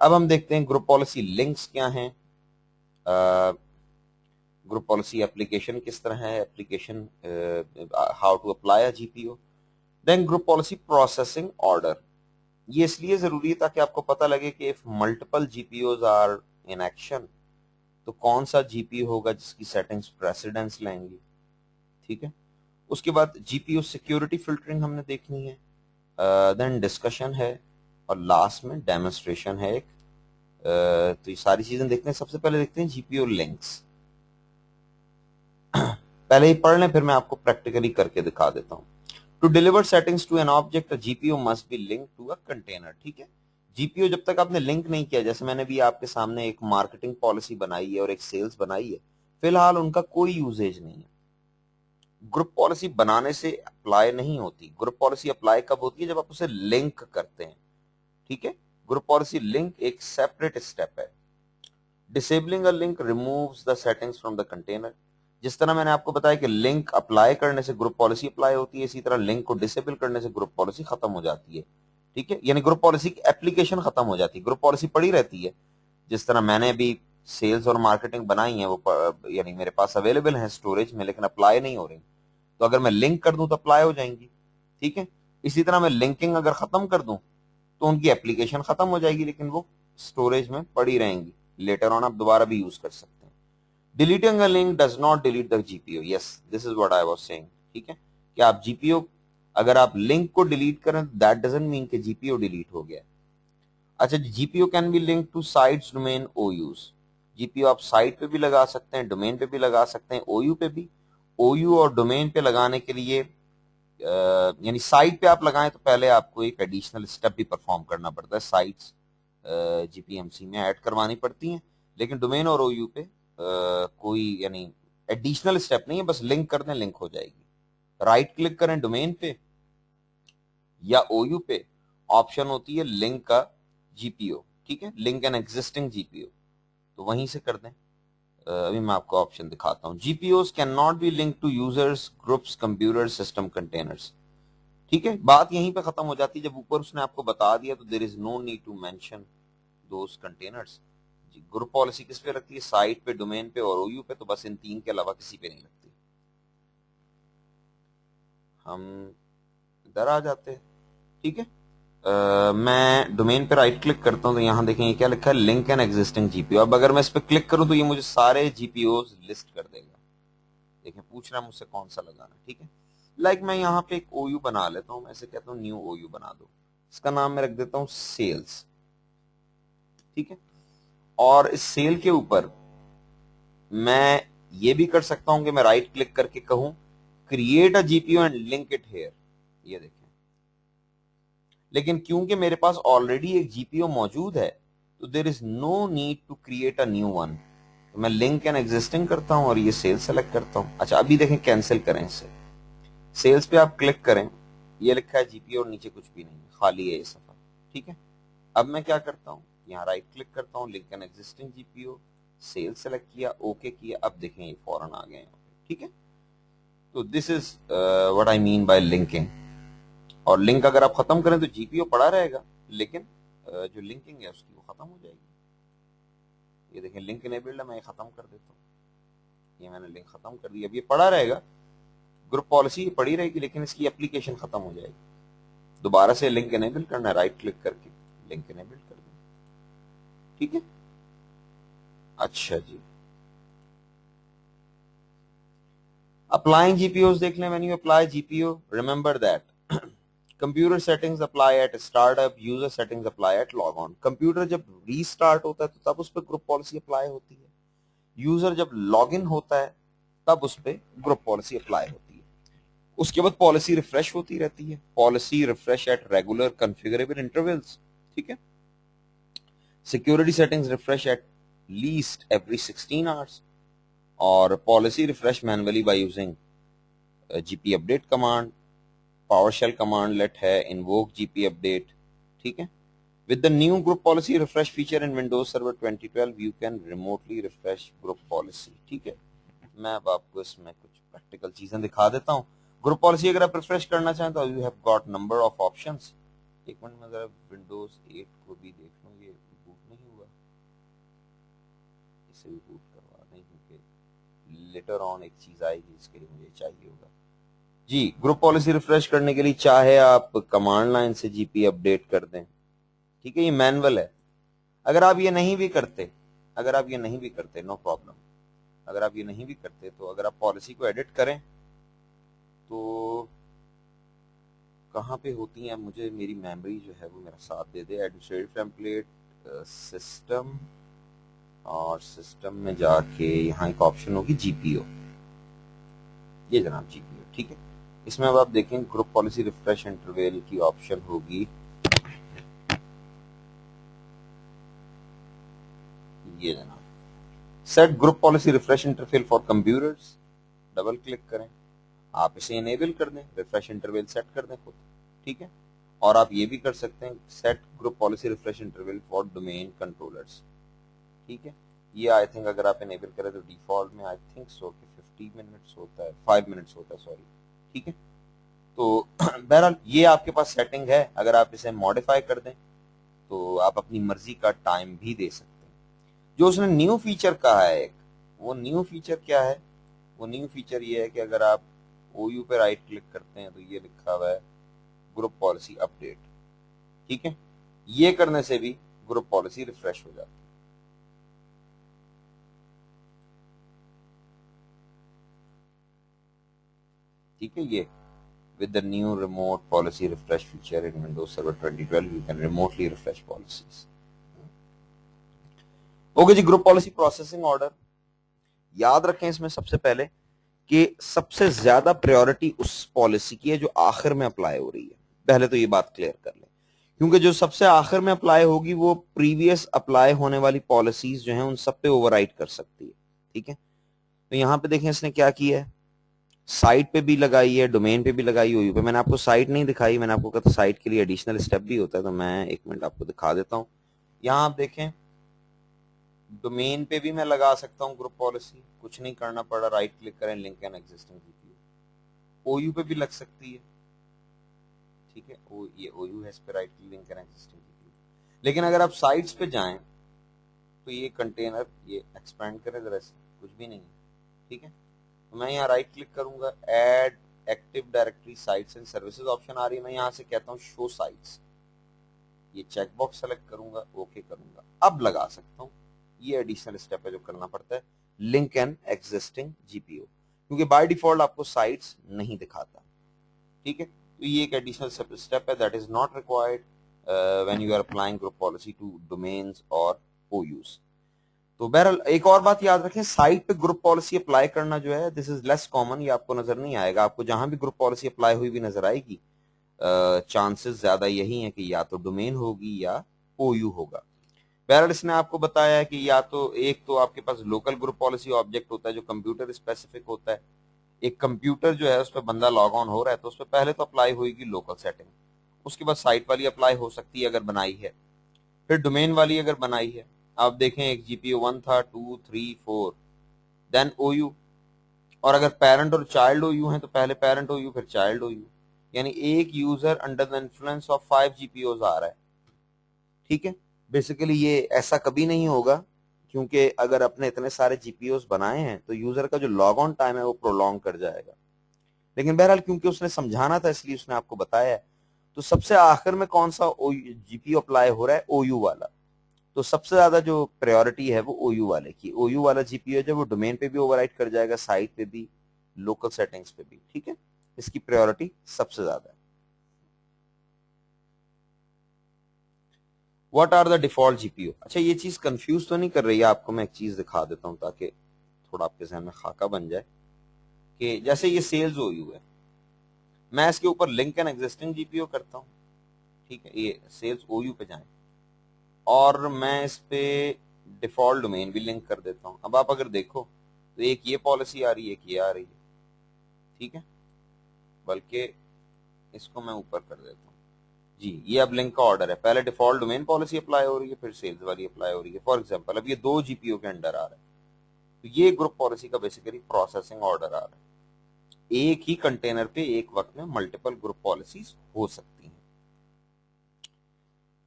अब हम देखते हैं ग्रुप पॉलिसी लिंक्स क्या हैं, ग्रुप पॉलिसी एप्लीकेशन किस तरह है, application how to apply a GPO, then group policy processing order. ये इसलिए जरूरी है ताकि आपको पता लगे कि if multiple GPOs are in action तो कौन सा जीपीओ होगा जिसकी सेटिंग्स प्रेसिडेंस लेंगी, ठीक है। उसके बाद जीपीओ सिक्योरिटी फिल्टरिंग हमने देखनी है, देन डिस्कशन है और लास्ट में डेमोन्स्ट्रेशन है एक। तो ये सारी चीजें देखते हैं। सबसे पहले देखते हैं जीपीओ लिंक्स। पहले ही पढ़ लें, फिर मैं आपको प्रैक्टिकली करके दिखा देता हूं। To deliver settings to an object GPO must be link to a container, ठीक है। जीपीओ जब तक आपने लिंक नहीं किया, जैसे मैंने भी आपके सामने एक मार्केटिंग पॉलिसी बनाई है और एक सेल्स बनाई है, फिलहाल उनका कोई यूजेज नहीं है। ग्रुप पॉलिसी बनाने से अप्लाई नहीं होती। ग्रुप पॉलिसी अप्लाई कब होती है, जब आप उसे लिंक करते हैं, ठीक है। ग्रुप पॉलिसी लिंक एक सेपरेट स्टेप है। Disabling a link removes the settings from the container. जिस तरह मैंने आपको बताया कि लिंक अप्लाई करने से ग्रुप पॉलिसी अप्लाई होती है, इसी तरह लिंक को डिसेबल करने से ग्रुप पॉलिसी खत्म हो जाती है, ठीक है। यानी ग्रुप पॉलिसी की एप्लीकेशन खत्म हो जाती है, ग्रुप पॉलिसी पड़ी रहती है। जिस तरह मैंने भी सेल्स और मार्केटिंग बनाई है वो यानी मेरे पास अवेलेबल है स्टोरेज में, लेकिन अप्लाई नहीं हो रही। तो अगर मैं लिंक कर दूं तो अप्लाई हो जाएंगी। ठीक है, इसी तरह मैं लिंकिंग अगर खत्म कर दूं तो उनकी एप्लीकेशन खत्म हो जाएगी, लेकिन वो स्टोरेज में पड़ी रहेंगी, लेटर ऑन आप दोबारा भी यूज कर सकते हैं। Deleting a link does not delete the GPO, yes this is what I was saying. ठीक है, कि आप जीपीओ, अगर आप लिंक को डिलीट करें दैट डजंट मीन कि जीपीओ डिलीट हो गया। अच्छा, GPO can be link to sites domain OUs. GPO आप साइट पे भी लगा सकते हैं, डोमेन पे भी लगा सकते हैं, ओयू पे भी। ओयू और डोमेन पे लगाने के लिए यानी साइट पे आप लगाएं तो पहले आपको एक एडिशनल स्टेप भी परफॉर्म करना पड़ता है, साइट्स जीपीएमसी में ऐड करवानी पड़ती हैं। लेकिन डोमेन और ओयू पे कोई यानी एडिशनल स्टेप नहीं है, बस लिंक कर दें लिंक हो जाएगी। राइट क्लिक करें डोमेन पे या ओयू पे, ऑप्शन होती है लिंक का जीपीओ। ठीक है, लिंक एन एग्जिस्टिंग जीपीओ, तो वहीं से कर दें। अभी मैं आपको ऑप्शन दिखाता हूं। GPOs can not be link to users groups computer system containers. ठीक है, बात यहीं पे खत्म हो जाती है। जब ऊपर उसने आपको बता दिया तो there is no need to mention those containers. Group policy किस पे लगती है? साइट पे, डोमेन पे और ओयू पे। तो बस इन तीन के अलावा किसी पे नहीं लगती। हम इधर आ जाते हैं। ठीक है, मैं डोमेन पे राइट क्लिक करता हूं तो यहां देखें ये क्या लिखा है, लिंक एन एग्जिस्टिंग जीपीओ। अब अगर मैं इस पे क्लिक करूं तो ये मुझे सारे जीपीओ लिस्ट कर देगा। देखें, पूछ रहा है मुझसे कौन सा लगाना। ठीक है, लाइक मैं यहाँ पे एक ओयू बना लेता हूँ। मैं ऐसे कहता हूँ न्यू ओयू बना दो, इसका नाम मैं रख देता हूँ सेल्स। ठीक है, और इस सेल के ऊपर मैं ये भी कर सकता हूं कि मैं राइट क्लिक करके कहूं create a GPO and link it here. ये देखें, लेकिन क्योंकि मेरे पास ऑलरेडी एक जीपीओ मौजूद है तो there is no need to create a new one. तो मैं लिंक एंड एग्जिस्टिंग करता हूं और ये सेल्स सेलेक्ट करता हूं। अच्छा, अभी देखें, कैंसिल करें इसे। सेल्स पे आप क्लिक करें, ये लिखा है जीपीओ और नीचे कुछ भी नहीं, खाली है ये सफा। ठीक है, अब मैं क्या करता हूं, यहाँ राइट क्लिक करता हूं, link an existing GPO, sales select किया, ओके किया। अब देखें ये फौरन आ गए यहाँ पे। ठीक है, तो this is what I mean by linking. और लिंक अगर आप खत्म करें तो जीपीओ पड़ा रहेगा, लेकिन जो लिंकिंग है उसकी वो खत्म हो जाएगी। ये देखें, लिंक इनेबल्ड है, मैं ये खत्म कर देता हूँ। ये मैंने लिंक खत्म कर दिया, अब ये पड़ा रहेगा, ग्रुप पॉलिसी पड़ी रहेगी, लेकिन इसकी एप्लीकेशन खत्म हो जाएगी। दोबारा से लिंक इनेबल करना है, राइट क्लिक करके लिंक इनेबल कर दो। ठीक है, अच्छा जी, अप्लाइंग जीपीओ देख लें। When you apply GPO, remember that computer settings apply eight startup, user settings apply eight log on. Computer जब रीस्टार्ट होता है तो तब उस पर ग्रुप पॉलिसी अप्लाई होती है। यूजर जब लॉग इन होता है तब उस पर ग्रुप पॉलिसी अप्लाई होती है। उसके बाद पॉलिसी रिफ्रेश होती रहती है। Policy refresh at regular configurable intervals. ठीक है, security settings refresh at least every 16 hours, और policy refresh manually by using GP update command. PowerShell cmdlet है इन्वोक जीपी अपडेट। ठीक है, with the new group policy refresh feature in Windows Server 2012 you can remotely refresh group policy। ठीक है, मैं अब आपको इसमें कुछ प्रैक्टिकल चीजें दिखा देता हूँ। ग्रुप पॉलिसी अगर आप रिफ्रेश करना चाहें तो you have got number of options. एक मिनट में जरा विंडोज 8 को भी देख लूं, ये बूट नहीं हुआ, इसे भी बूट करवा दें क्योंकि लेटर ऑन एक चीज आएगी इसके लिए मुझे चाहिए होगा। जी, ग्रुप पॉलिसी रिफ्रेश करने के लिए चाहे आप कमांड लाइन से जीपी अपडेट कर दें। ठीक है, ये मैनुअल है। अगर आप ये नहीं भी करते, नो प्रॉब्लम। अगर आप ये नहीं भी करते तो अगर आप पॉलिसी को एडिट करें तो कहाँ पे होती हैं, मुझे मेरी मेमोरी जो है वो मेरा साथ दे दे। एडमिनिस्ट्रेटिव टेम्पलेट, सिस्टम, और सिस्टम में जाके यहाँ एक ऑप्शन होगी जीपीओ। ये जनाब जीपीओ। ठीक है, इसमें अब आप देखें ग्रुप पॉलिसी रिफ्रेश इंटरवल की ऑप्शन होगी, ये जनाब set group policy refresh interval for computers. Double click करें, आप इसे इनेबल कर दें, रिफ्रेश इंटरवल सेट कर दें खुद। ठीक है, और आप ये भी कर सकते हैं set group policy refresh interval for domain controllers. ठीक है, ये आई थिंक अगर आप इनेबल करें तो डिफॉल्ट में आई थिंक सो कि 50 मिनट्स होता है, 5 मिनट्स होता है, सॉरी। ठीक है, तो बहरहाल ये आपके पास सेटिंग है। अगर आप इसे मॉडिफाई कर दें तो आप अपनी मर्जी का टाइम भी दे सकते हैं। जो उसने न्यू फीचर कहा है एक, वो न्यू फीचर क्या है? वो न्यू फीचर ये है कि अगर आप OU पे राइट क्लिक करते हैं तो ये लिखा हुआ है ग्रुप पॉलिसी अपडेट। ठीक है, ये करने से भी ग्रुप पॉलिसी रिफ्रेश हो जाती है। ठीक है, ये with the new remote policy refresh feature in Windows Server 2012 you can remotely refresh policies। Okay जी, ग्रुप पॉलिसी प्रोसेसिंग ऑर्डर याद रखें इसमें सबसे पहले कि सबसे ज्यादा प्रायोरिटी उस पॉलिसी की है जो आखिर में अप्लाई हो रही है। पहले तो ये बात क्लियर कर लें, क्योंकि जो सबसे आखिर में अप्लाई होगी वो प्रीवियस अप्लाई होने वाली पॉलिसीज जो हैं उन सब पे ओवरराइड कर सकती है। ठीक है, तो यहां पे देखें इसने क्या किया है, साइट पे भी लगाई है, डोमेन पे भी लगाई हुई पे। मैंने आपको साइट नहीं दिखाई, मैंने आपको कहा था साइट के लिए एडिशनल स्टेप भी होता है, तो मैं एक मिनट आपको दिखा देता हूं। यहां आप देखें डोमेन पे भी मैं लगा सकता हूं ग्रुप पॉलिसी, कुछ नहीं करना पड़ा, राइट क्लिक करें, link an existing GPO. OU पे भी लग सकती है। ठीक है, ये OU है, इस पे right link an existing GPO. लेकिन अगर आप साइट्स पे जाएं तो ये कंटेनर, ये एक्सपेंड करें जरा, कुछ भी नहीं है। ठीक है, तो मैं यहाँ राइट क्लिक करूंगा, add active directory sites and services option आ रही है, मैं यहाँ से कहता हूँ शो साइट्स, ये चेक बॉक्स सेलेक्ट करूंगा, ओके करूंगा, अब लगा सकता हूँ। ये एडिशनल स्टेप है जो करना पड़ता है, लिंक एन एग्जिस्टिंग जीपीओ, क्योंकि बाय डिफॉल्ट आपको साइट्स नहीं दिखाता। ठीक है, तो ये एक एडिशनल स्टेप है that is not required when you are applying group policy to domains और OUs। तो बहरहाल एक और बात याद रखें, साइट पे ग्रुप पॉलिसी अप्लाई करना जो है दिस इज लेस कॉमन, ये आपको नजर नहीं आएगा। आपको जहां भी ग्रुप पॉलिसी अप्लाई हुई भी नजर आएगी, चांसेस ज्यादा यही है कि या तो डोमेन होगी या OU होगा। बहरहाल इसने आपको बताया है कि या तो एक तो आपके पास लोकल ग्रुप पॉलिसी ऑब्जेक्ट होता है जो कंप्यूटर स्पेसिफिक होता है, एक कंप्यूटर जो है उस पर बंदा लॉग ऑन हो रहा है तो उस पर पहले तो अप्लाई होगी लोकल सेटिंग, उसके बाद साइट वाली अप्लाई हो सकती है अगर बनाई है, फिर डोमेन वाली अगर बनाई है। आप देखें एक GPO 1 था, 2, 3, 4, देन OU, और अगर पेरेंट और चाइल्ड OU है तो पहले पेरेंट OU फिर चाइल्ड OU, यानी एक user under the influence of 5 GPOs आ रहा है। ठीक है, बेसिकली ये ऐसा कभी नहीं होगा, क्योंकि अगर अपने इतने सारे जीपीओस बनाए हैं तो यूजर का जो लॉग ऑन टाइम है वो प्रोलॉन्ग कर जाएगा। लेकिन बहरहाल क्योंकि उसने समझाना था इसलिए उसने आपको बताया है। तो सबसे आखिर में कौन सा जीपीओ अप्लाई हो रहा है? OU वाला। तो सबसे ज्यादा जो प्रायोरिटी है वो OU वाले की। OU वाला जीपीओ जो वो डोमेन पे भी ओवरराइड कर जाएगा, साइट पे भी, लोकल सेटिंग्स पे भी। ठीक है, इसकी प्रायोरिटी सबसे ज्यादा है। What are the default GPO? अच्छा, ये चीज कंफ्यूज तो नहीं कर रही है आपको? मैं एक चीज दिखा देता हूं ताकि थोड़ा आपके जहन में खाका बन जाए कि जैसे ये सेल्स OU है, मैं इसके ऊपर लिंक एन एग्जिस्टिंग जीपीओ करता हूं। ठीक है, ये सेल्स OU पे जाएं और मैं इस पे डिफॉल्ट डोमेन भी लिंक कर देता हूं। अब आप अगर देखो तो एक ये पॉलिसी आ रही है, एक ये आ रही है। ठीक है, बल्कि इसको मैं ऊपर कर देता हूं जी, ये अब लिंक का ऑर्डर है, पहले डिफॉल्ट डोमेन पॉलिसी अप्लाई हो रही है, फिर सेल्स वाली अप्लाई हो रही है। फॉर एग्जांपल अब ये 2 जीपीओ के अंडर आ रहा है, तो ये ग्रुप पॉलिसी का बेसिकली प्रोसेसिंग ऑर्डर आ रहा है। एक ही कंटेनर पे एक वक्त में मल्टीपल ग्रुप पॉलिसीज हो सकती हैं।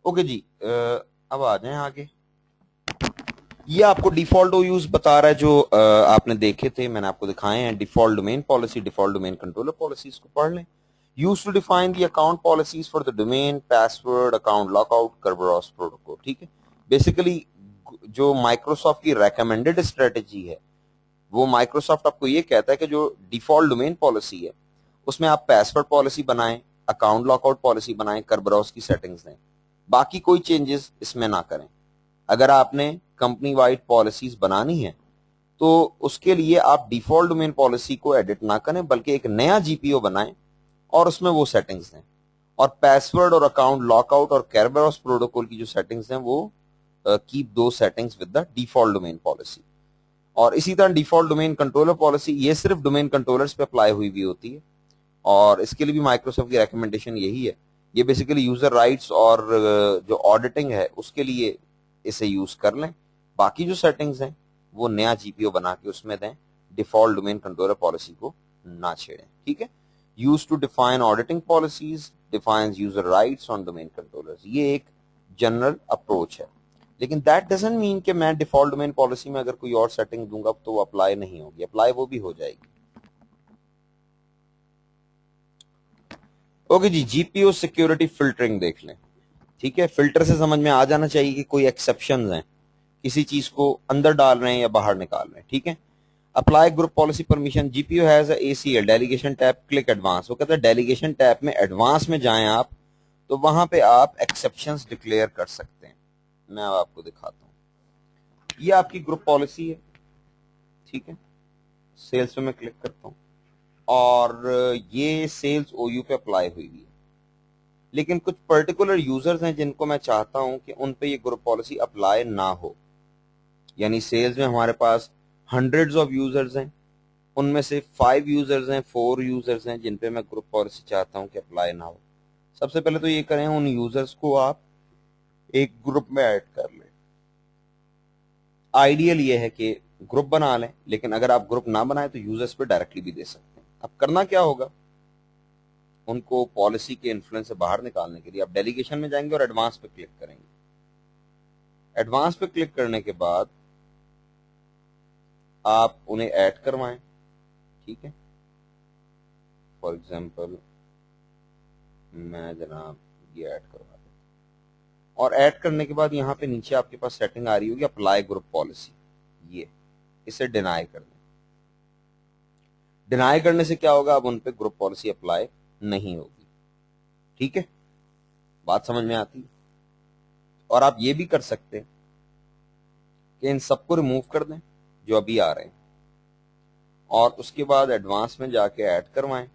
ओके जी, अब आ जाएं आगे। ये आपको डिफॉल्ट OUs बता रहा है जो आपने देखे थे, मैंने आपको दिखाए हैं। Default domain policy, default domain controller policies को पढ़ लें। Use to define the account policies for the domain, password, account lockout, Kerberos protocol. ठीक है, बेसिकली जो माइक्रोसॉफ्ट की रेकमेंडेड स्ट्रेटेजी है वो माइक्रोसॉफ्ट आपको ये कहता है कि जो डिफॉल्ट डोमेन पॉलिसी है उसमें आप पासवर्ड पॉलिसी बनाएं, अकाउंट लॉकआउट पॉलिसी बनाएं, Kerberos की सेटिंग्स दें, बाकी कोई चेंजेस इसमें ना करें। अगर आपने कंपनी वाइड पॉलिसीज बनानी है तो उसके लिए आप डिफॉल्ट डोमेन पॉलिसी को एडिट ना करें, बल्कि एक नया जीपीओ बनाएं और उसमें वो सेटिंग्स दें। और पासवर्ड और अकाउंट लॉकआउट और Kerberos प्रोटोकॉल की जो सेटिंग्स हैं वो कीप दो settings with the default domain policy. और इसी तरह डिफॉल्ट डोमेन कंट्रोलर पॉलिसी, ये सिर्फ डोमेन कंट्रोलर्स पे अप्लाई हुई भी होती है और इसके लिए भी माइक्रोसॉफ्ट की रिकमेंडेशन यही है। ये बेसिकली यूजर राइट्स और जो ऑडिटिंग है उसके लिए इसे यूज कर लें, बाकी जो सेटिंग्स हैं वो नया जीपीओ बना के उसमें दें, डिफॉल्ट डोमेन कंट्रोलर पॉलिसी को ना छेड़ें। ठीक है, use to define auditing policies defines user rights on domain controllers, ये एक जनरल अप्रोच है। लेकिन दैट डजंट मीन कि मैं डिफॉल्ट डोमेन पॉलिसी में अगर कोई और सेटिंग दूंगा तो वो अप्लाई नहीं होगी, अप्लाई वो भी हो जाएगी। ओके जी, जीपीयू सिक्योरिटी फिल्टरिंग देख लें। ठीक है, फिल्टर से समझ में आ जाना चाहिए कि कोई एक्सेप्शंस हैं, किसी चीज को अंदर डाल रहे हैं या बाहर निकाल रहे हैं। ठीक है, apply group policy permission, GPU has ACL delegation tab, click advance. वो कहता है डेलीगेशन टैब में एडवांस में जाएं आप, तो वहां पे आप एक्सेप्शंस डिक्लेयर कर सकते हैं। मैं अब आपको दिखाता हूं, ये आपकी ग्रुप पॉलिसी है। ठीक है, सेल्स पे मैं क्लिक करता हूं और ये सेल्स ओयू पे अप्लाई हुई है, लेकिन कुछ पर्टिकुलर यूजर्स हैं जिनको मैं चाहता हूं कि उन पे ये ग्रुप पॉलिसी अप्लाई ना हो। यानी सेल्स में हमारे पास हंड्रेड्स ऑफ यूजर्स हैं, उनमें से 5 यूजर्स हैं, 4 यूजर्स हैं जिन पे मैं ग्रुप पॉलिसी चाहता हूं कि अप्लाई ना हो। सबसे पहले तो ये करें, उन यूजर्स को आप एक ग्रुप में ऐड कर लें। आइडियल ये है कि ग्रुप बना लें, लेकिन अगर आप ग्रुप ना बनाए तो यूजर्स पे डायरेक्टली भी दे सकते हैं। अब करना क्या होगा, उनको पॉलिसी के इन्फ्लुएंस से बाहर निकालने के लिए आप डेलीगेशन में जाएंगे और एडवांस पे क्लिक करेंगे। एडवांस पे क्लिक करने के बाद आप उन्हें ऐड करवाएं। ठीक है, फॉर एग्जांपल मैं जनाब ये ऐड करवा देता हूं, और ऐड करने के बाद यहां पे नीचे आपके पास सेटिंग आ रही होगी अप्लाई ग्रुप पॉलिसी, ये इसे डिनाई कर दें। डिनाई करने से क्या होगा, अब उन पे ग्रुप पॉलिसी अप्लाई नहीं होगी। ठीक है, बात समझ में आती है। और आप ये भी कर सकते हैं कि इन सबको रिमूव कर दें जो अभी आ रहे हैं, और उसके बाद एडवांस में जाके ऐड करवाएं,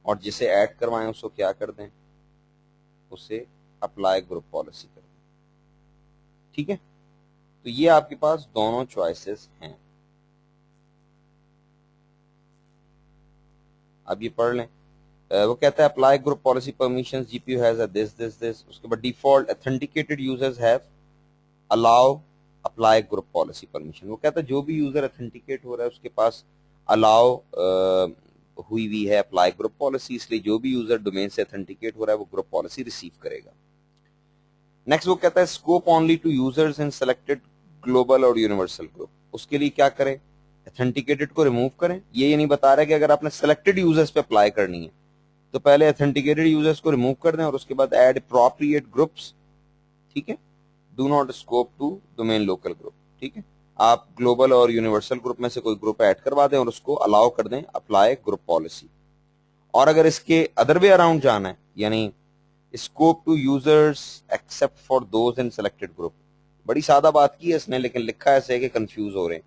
और जिसे ऐड करवाएं उसको क्या कर दें, उसे अप्लाई ग्रुप पॉलिसी कर दें। ठीक है, तो ये आपके पास दोनों चॉइसेस हैं। अब ये पढ़ लें। वो कहता है apply group policy permissions, GPU has a this this this. उसके बाद default authenticated users have allow apply group policy permission. वो कहता है जो भी यूजर ऑथेंटिकेट हो रहा है उसके पास अलाउ हुई हुई है अप्लाई ग्रुप पॉलिसी, इसलिए जो भी यूजर डोमेन से ऑथेंटिकेट हो रहा है वो ग्रुप पॉलिसी रिसीव करेगा। नेक्स्ट वो कहता है scope only to users in selected global और यूनिवर्सल ग्रुप। उसके लिए क्या करें, ऑथेंटिकेटेड को रिमूव करें। ये नहीं बता रहा है कि अगर आपने सेलेक्टेड यूजर्स पे अप्लाई करनी है तो पहले ऑथेंटिकेटेड यूजर्स को रिमूव कर दें और उसके बाद ऐड अप्रोप्रिएट ग्रुप्स। ठीक है, do not scope to domain local group. ठीक है, आप ग्लोबल और यूनिवर्सल ग्रुप में से कोई ग्रुप ऐड करवा दें और उसको अलाउ कर दें अप्लाई ग्रुप पॉलिसी। और अगर इसके अदर वे अराउंड जाना है, यानी scope to users except for those in selected group, बड़ी सादा बात की है इसने, लेकिन लिखा ऐसे है कि कंफ्यूज हो रहे हैं।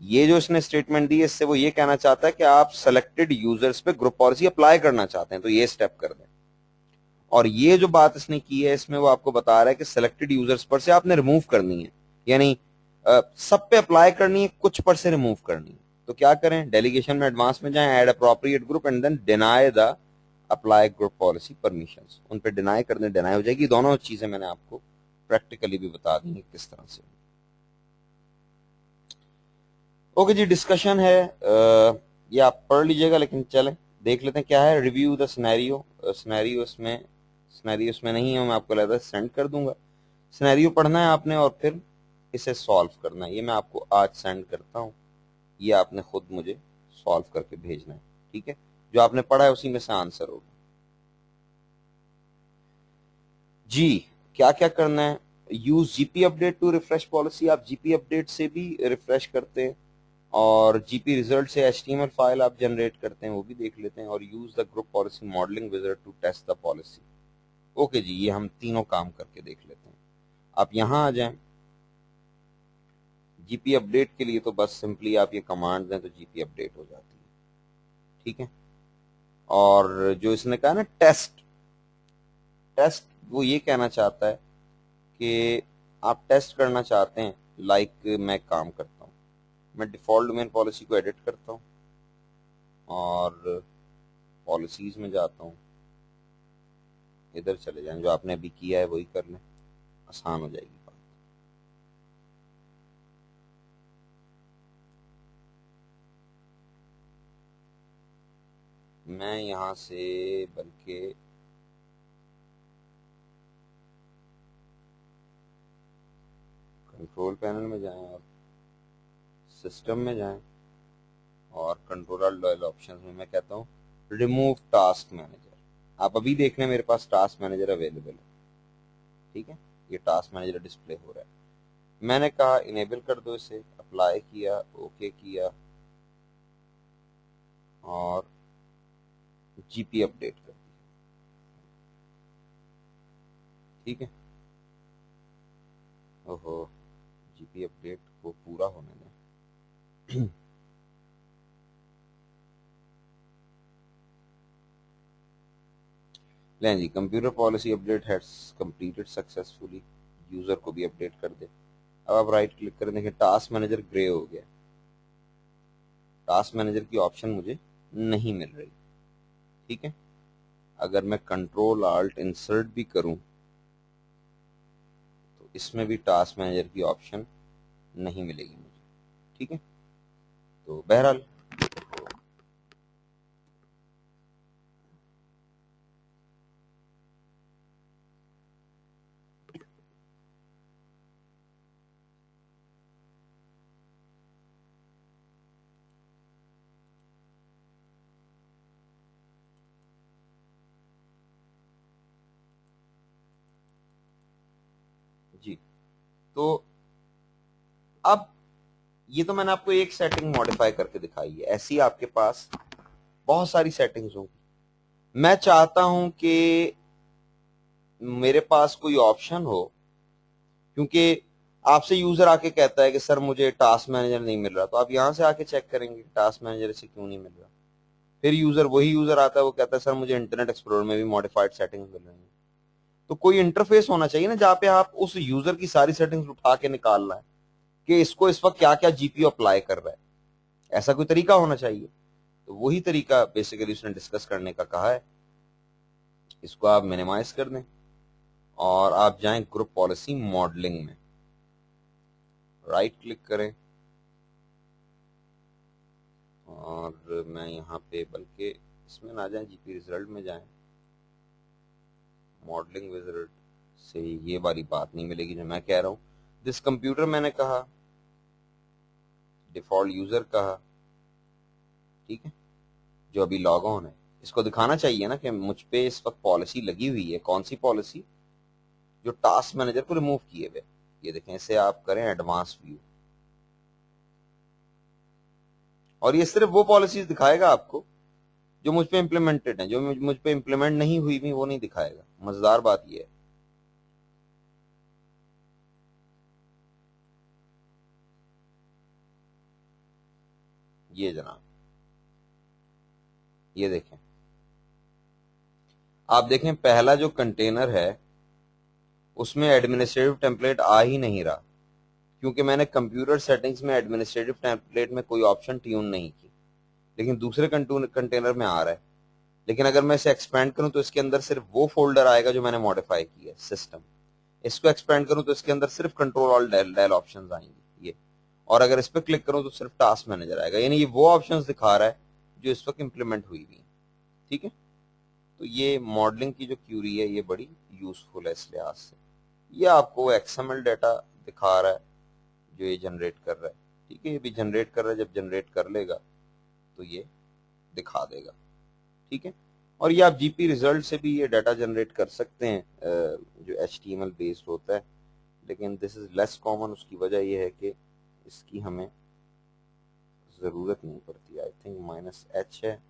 ये जो इसने स्टेटमेंट दी है इससे वो ये कहना चाहता है कि आप सेलेक्टेड यूजर्स पे ग्रुप पॉलिसी अप्लाई करना चाहते हैं तो ये स्टेप कर दें। और ये जो बात इसने की है इसमें वो आपको बता रहा है कि सिलेक्टेड यूजर्स पर से आपने रिमूव करनी है, यानी सब पे अप्लाई करनी है, कुछ पर से रिमूव करनी है। तो क्या करें, डेलीगेशन में एडवांस में जाएं, add appropriate group and then deny the apply group policy permissions. उन पे डिनाई कर दें, डिनाई हो जाएगी। दोनों चीजें मैंने आपको प्रैक्टिकली भी बता दी है किस तरह से। ओके जी, डिस्कशन है, ये आप पढ़ लीजिएगा, लेकिन चलें देख लेते हैं क्या है। रिव्यू द सिनेरियो, सिनेरियो इसमें नहीं है, मैं आपको लगता है सेंड कर दूंगा। सिनेरियो पढ़ना है आपने और फिर इसे सॉल्व करना है। ये मैं आपको आज सेंड करता हूँ, ये आपने खुद मुझे सॉल्व करके भेजना है। ठीक है, जो आपने पढ़ा है उसी में से आंसर होगा जी। क्या क्या करना है, use GP update to refresh policy. आप जीपी अपडेट से भी रिफ्रेश करते हैं, और जीपी रिजल्ट से एचटीएमएल फाइल आप जनरेट करते हैं, वो भी देख लेते हैं। और use the group policy modeling wizard to test the policy. Okay जी, ये हम तीनों काम करके देख लेते हैं। आप यहां आ जाएं, जीपी अपडेट के लिए तो बस सिंपली आप ये कमांड दें तो जीपी अपडेट हो जाती है। ठीक है, और जो इसने कहा ना टेस्ट, टेस्ट वो ये कहना चाहता है कि आप टेस्ट करना चाहते हैं। लाइक मैं काम करता हूँ, मैं डिफॉल्ट डोमेन पॉलिसी को एडिट करता हूँ और पॉलिसीज में जाता हूँ। इधर चले जाएं, जो आपने अभी किया है वही कर लें, आसान हो जाएगी बात। मैं यहां से बल्कि कंट्रोल पैनल में जाएं और सिस्टम में जाएं और कंट्रोल ऑल ऑप्शन में मैं कहता हूँ रिमूव टास्क मैनेजर। आप अभी देख लें मेरे पास टास्क मैनेजर अवेलेबल है, ठीक है, ये टास्क मैनेजर डिस्प्ले हो रहा है। मैंने कहा इनेबल कर दो इसे, अप्लाई किया, ओके किया और जीपी अपडेट कर दिया, ठीक है। ओहो, जीपी अपडेट को पूरा होने दें। लें जी, computer policy update has completed successfully, user को भी अपडेट कर दे। अब आप राइट क्लिक करें, देखिए टास्क मैनेजर ग्रे हो गया, टास्क मैनेजर की ऑप्शन मुझे नहीं मिल रही, ठीक है। अगर मैं कंट्रोल आल्ट इंसर्ट भी करूं तो इसमें भी टास्क मैनेजर की ऑप्शन नहीं मिलेगी मुझे, ठीक है। तो बहरहाल जी, तो अब ये तो मैंने आपको एक सेटिंग मॉडिफाई करके दिखाई है, ऐसी आपके पास बहुत सारी सेटिंग्स होंगी। मैं चाहता हूं कि मेरे पास कोई ऑप्शन हो, क्योंकि आपसे यूजर आके कहता है कि सर मुझे टास्क मैनेजर नहीं मिल रहा, तो आप यहां से आके चेक करेंगे टास्क मैनेजर से क्यों नहीं मिल रहा। फिर वही यूजर आता है, वो कहता है सर मुझे इंटरनेट एक्सप्लोरर में भी मॉडिफाइड सेटिंग मिल रही है। तो कोई इंटरफेस होना चाहिए ना जहाँ पे आप उस यूजर की सारी सेटिंग्स उठा के निकालना है कि इसको इस वक्त क्या क्या जीपीयू अप्लाई कर रहा है, ऐसा कोई तरीका होना चाहिए। तो वही तरीका बेसिकली उसने डिस्कस करने का कहा है। इसको आप मिनिमाइज कर दें और आप जाएं ग्रुप पॉलिसी मॉडलिंग में, राइट क्लिक करें और मैं यहाँ पे, बल्कि इसमें ना जाएं, जीपी रिजल्ट में जाएं, मॉडलिंग विजर्ड से ये वाली बात नहीं मिलेगी जो मैं कह रहा हूँ। दिस कंप्यूटर मैंने कहा, डिफॉल्ट यूजर कहा, ठीक है, जो अभी लॉग ऑन है। इसको दिखाना चाहिए ना कि मुझ पे इस वक्त पॉलिसी लगी हुई है, कौन सी पॉलिसी, जो टास्क मैनेजर को रिमूव किए हुए। ये देखें, इसे आप करें एडवांस व्यू और ये सिर्फ वो पॉलिसीज दिखाएगा आपको जो मुझ पे इम्प्लीमेंटेड है, जो मुझ पे इम्प्लीमेंट नहीं हुई भी वो नहीं दिखाएगा। मजेदार बात ये है। ये जनाब, ये देखें, आप देखें पहला जो कंटेनर है उसमें एडमिनिस्ट्रेटिव टेम्पलेट आ ही नहीं रहा, क्योंकि मैंने कंप्यूटर सेटिंग्स में एडमिनिस्ट्रेटिव टेम्पलेट में कोई ऑप्शन ट्यून नहीं की। लेकिन दूसरे कंटेनर में आ रहा है। लेकिन अगर मैं इसे एक्सपेंड करूं तो इसके अंदर सिर्फ वो फोल्डर आएगा जो मैंने मॉडिफाई किया है, सिस्टम। इसको एक्सपेंड करूं तो इसके अंदर सिर्फ कंट्रोल ऑल डेल ऑप्शंस आएंगे ये, और अगर इस पर क्लिक करूं तो सिर्फ टास्क मैनेजर आएगा। यानी ये वो ऑप्शंस दिखा रहा है जो इस वक्त इंप्लीमेंट हुई हुई, ठीक है। तो ये मॉडलिंग की जो क्यूरी है ये बड़ी यूजफुल है इस लिहाज से। ये आपको एक्सएमएल डाटा दिखा रहा है जो ये जनरेट कर रहा है, ठीक है। ये भी जनरेट कर रहा है, जब जनरेट कर लेगा तो ये दिखा देगा, ठीक है। और ये आप जीपी रिजल्ट से भी ये डाटा जनरेट कर सकते हैं जो एचटीएमएल बेस्ड होता है, लेकिन दिस इज लेस कॉमन। उसकी वजह यह है कि इसकी हमें जरूरत नहीं पड़ती। आई थिंक -h है,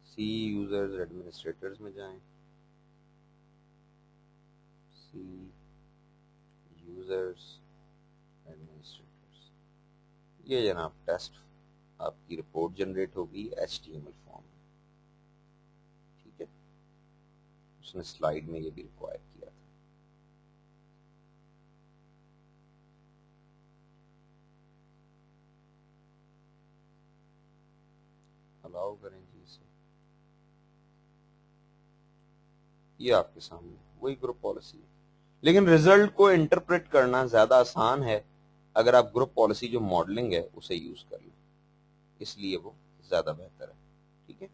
सी यूजर्स एडमिनिस्ट्रेटर्स में जाएं, सी यूजर्स एडमिनिस्ट्रेटर्स, ये जनाब टेस्ट आपकी रिपोर्ट जनरेट होगी एचटीएमएल फॉर्म में, ठीक है। उसने स्लाइड में ये भी रिक्वायर किया था। अलाउ करें जी इसे, ये आपके सामने वही ग्रुप पॉलिसी है। लेकिन रिजल्ट को इंटरप्रेट करना ज्यादा आसान है अगर आप ग्रुप पॉलिसी जो मॉडलिंग है उसे यूज कर लें, इसलिए वो ज्यादा बेहतर है। ठीक है,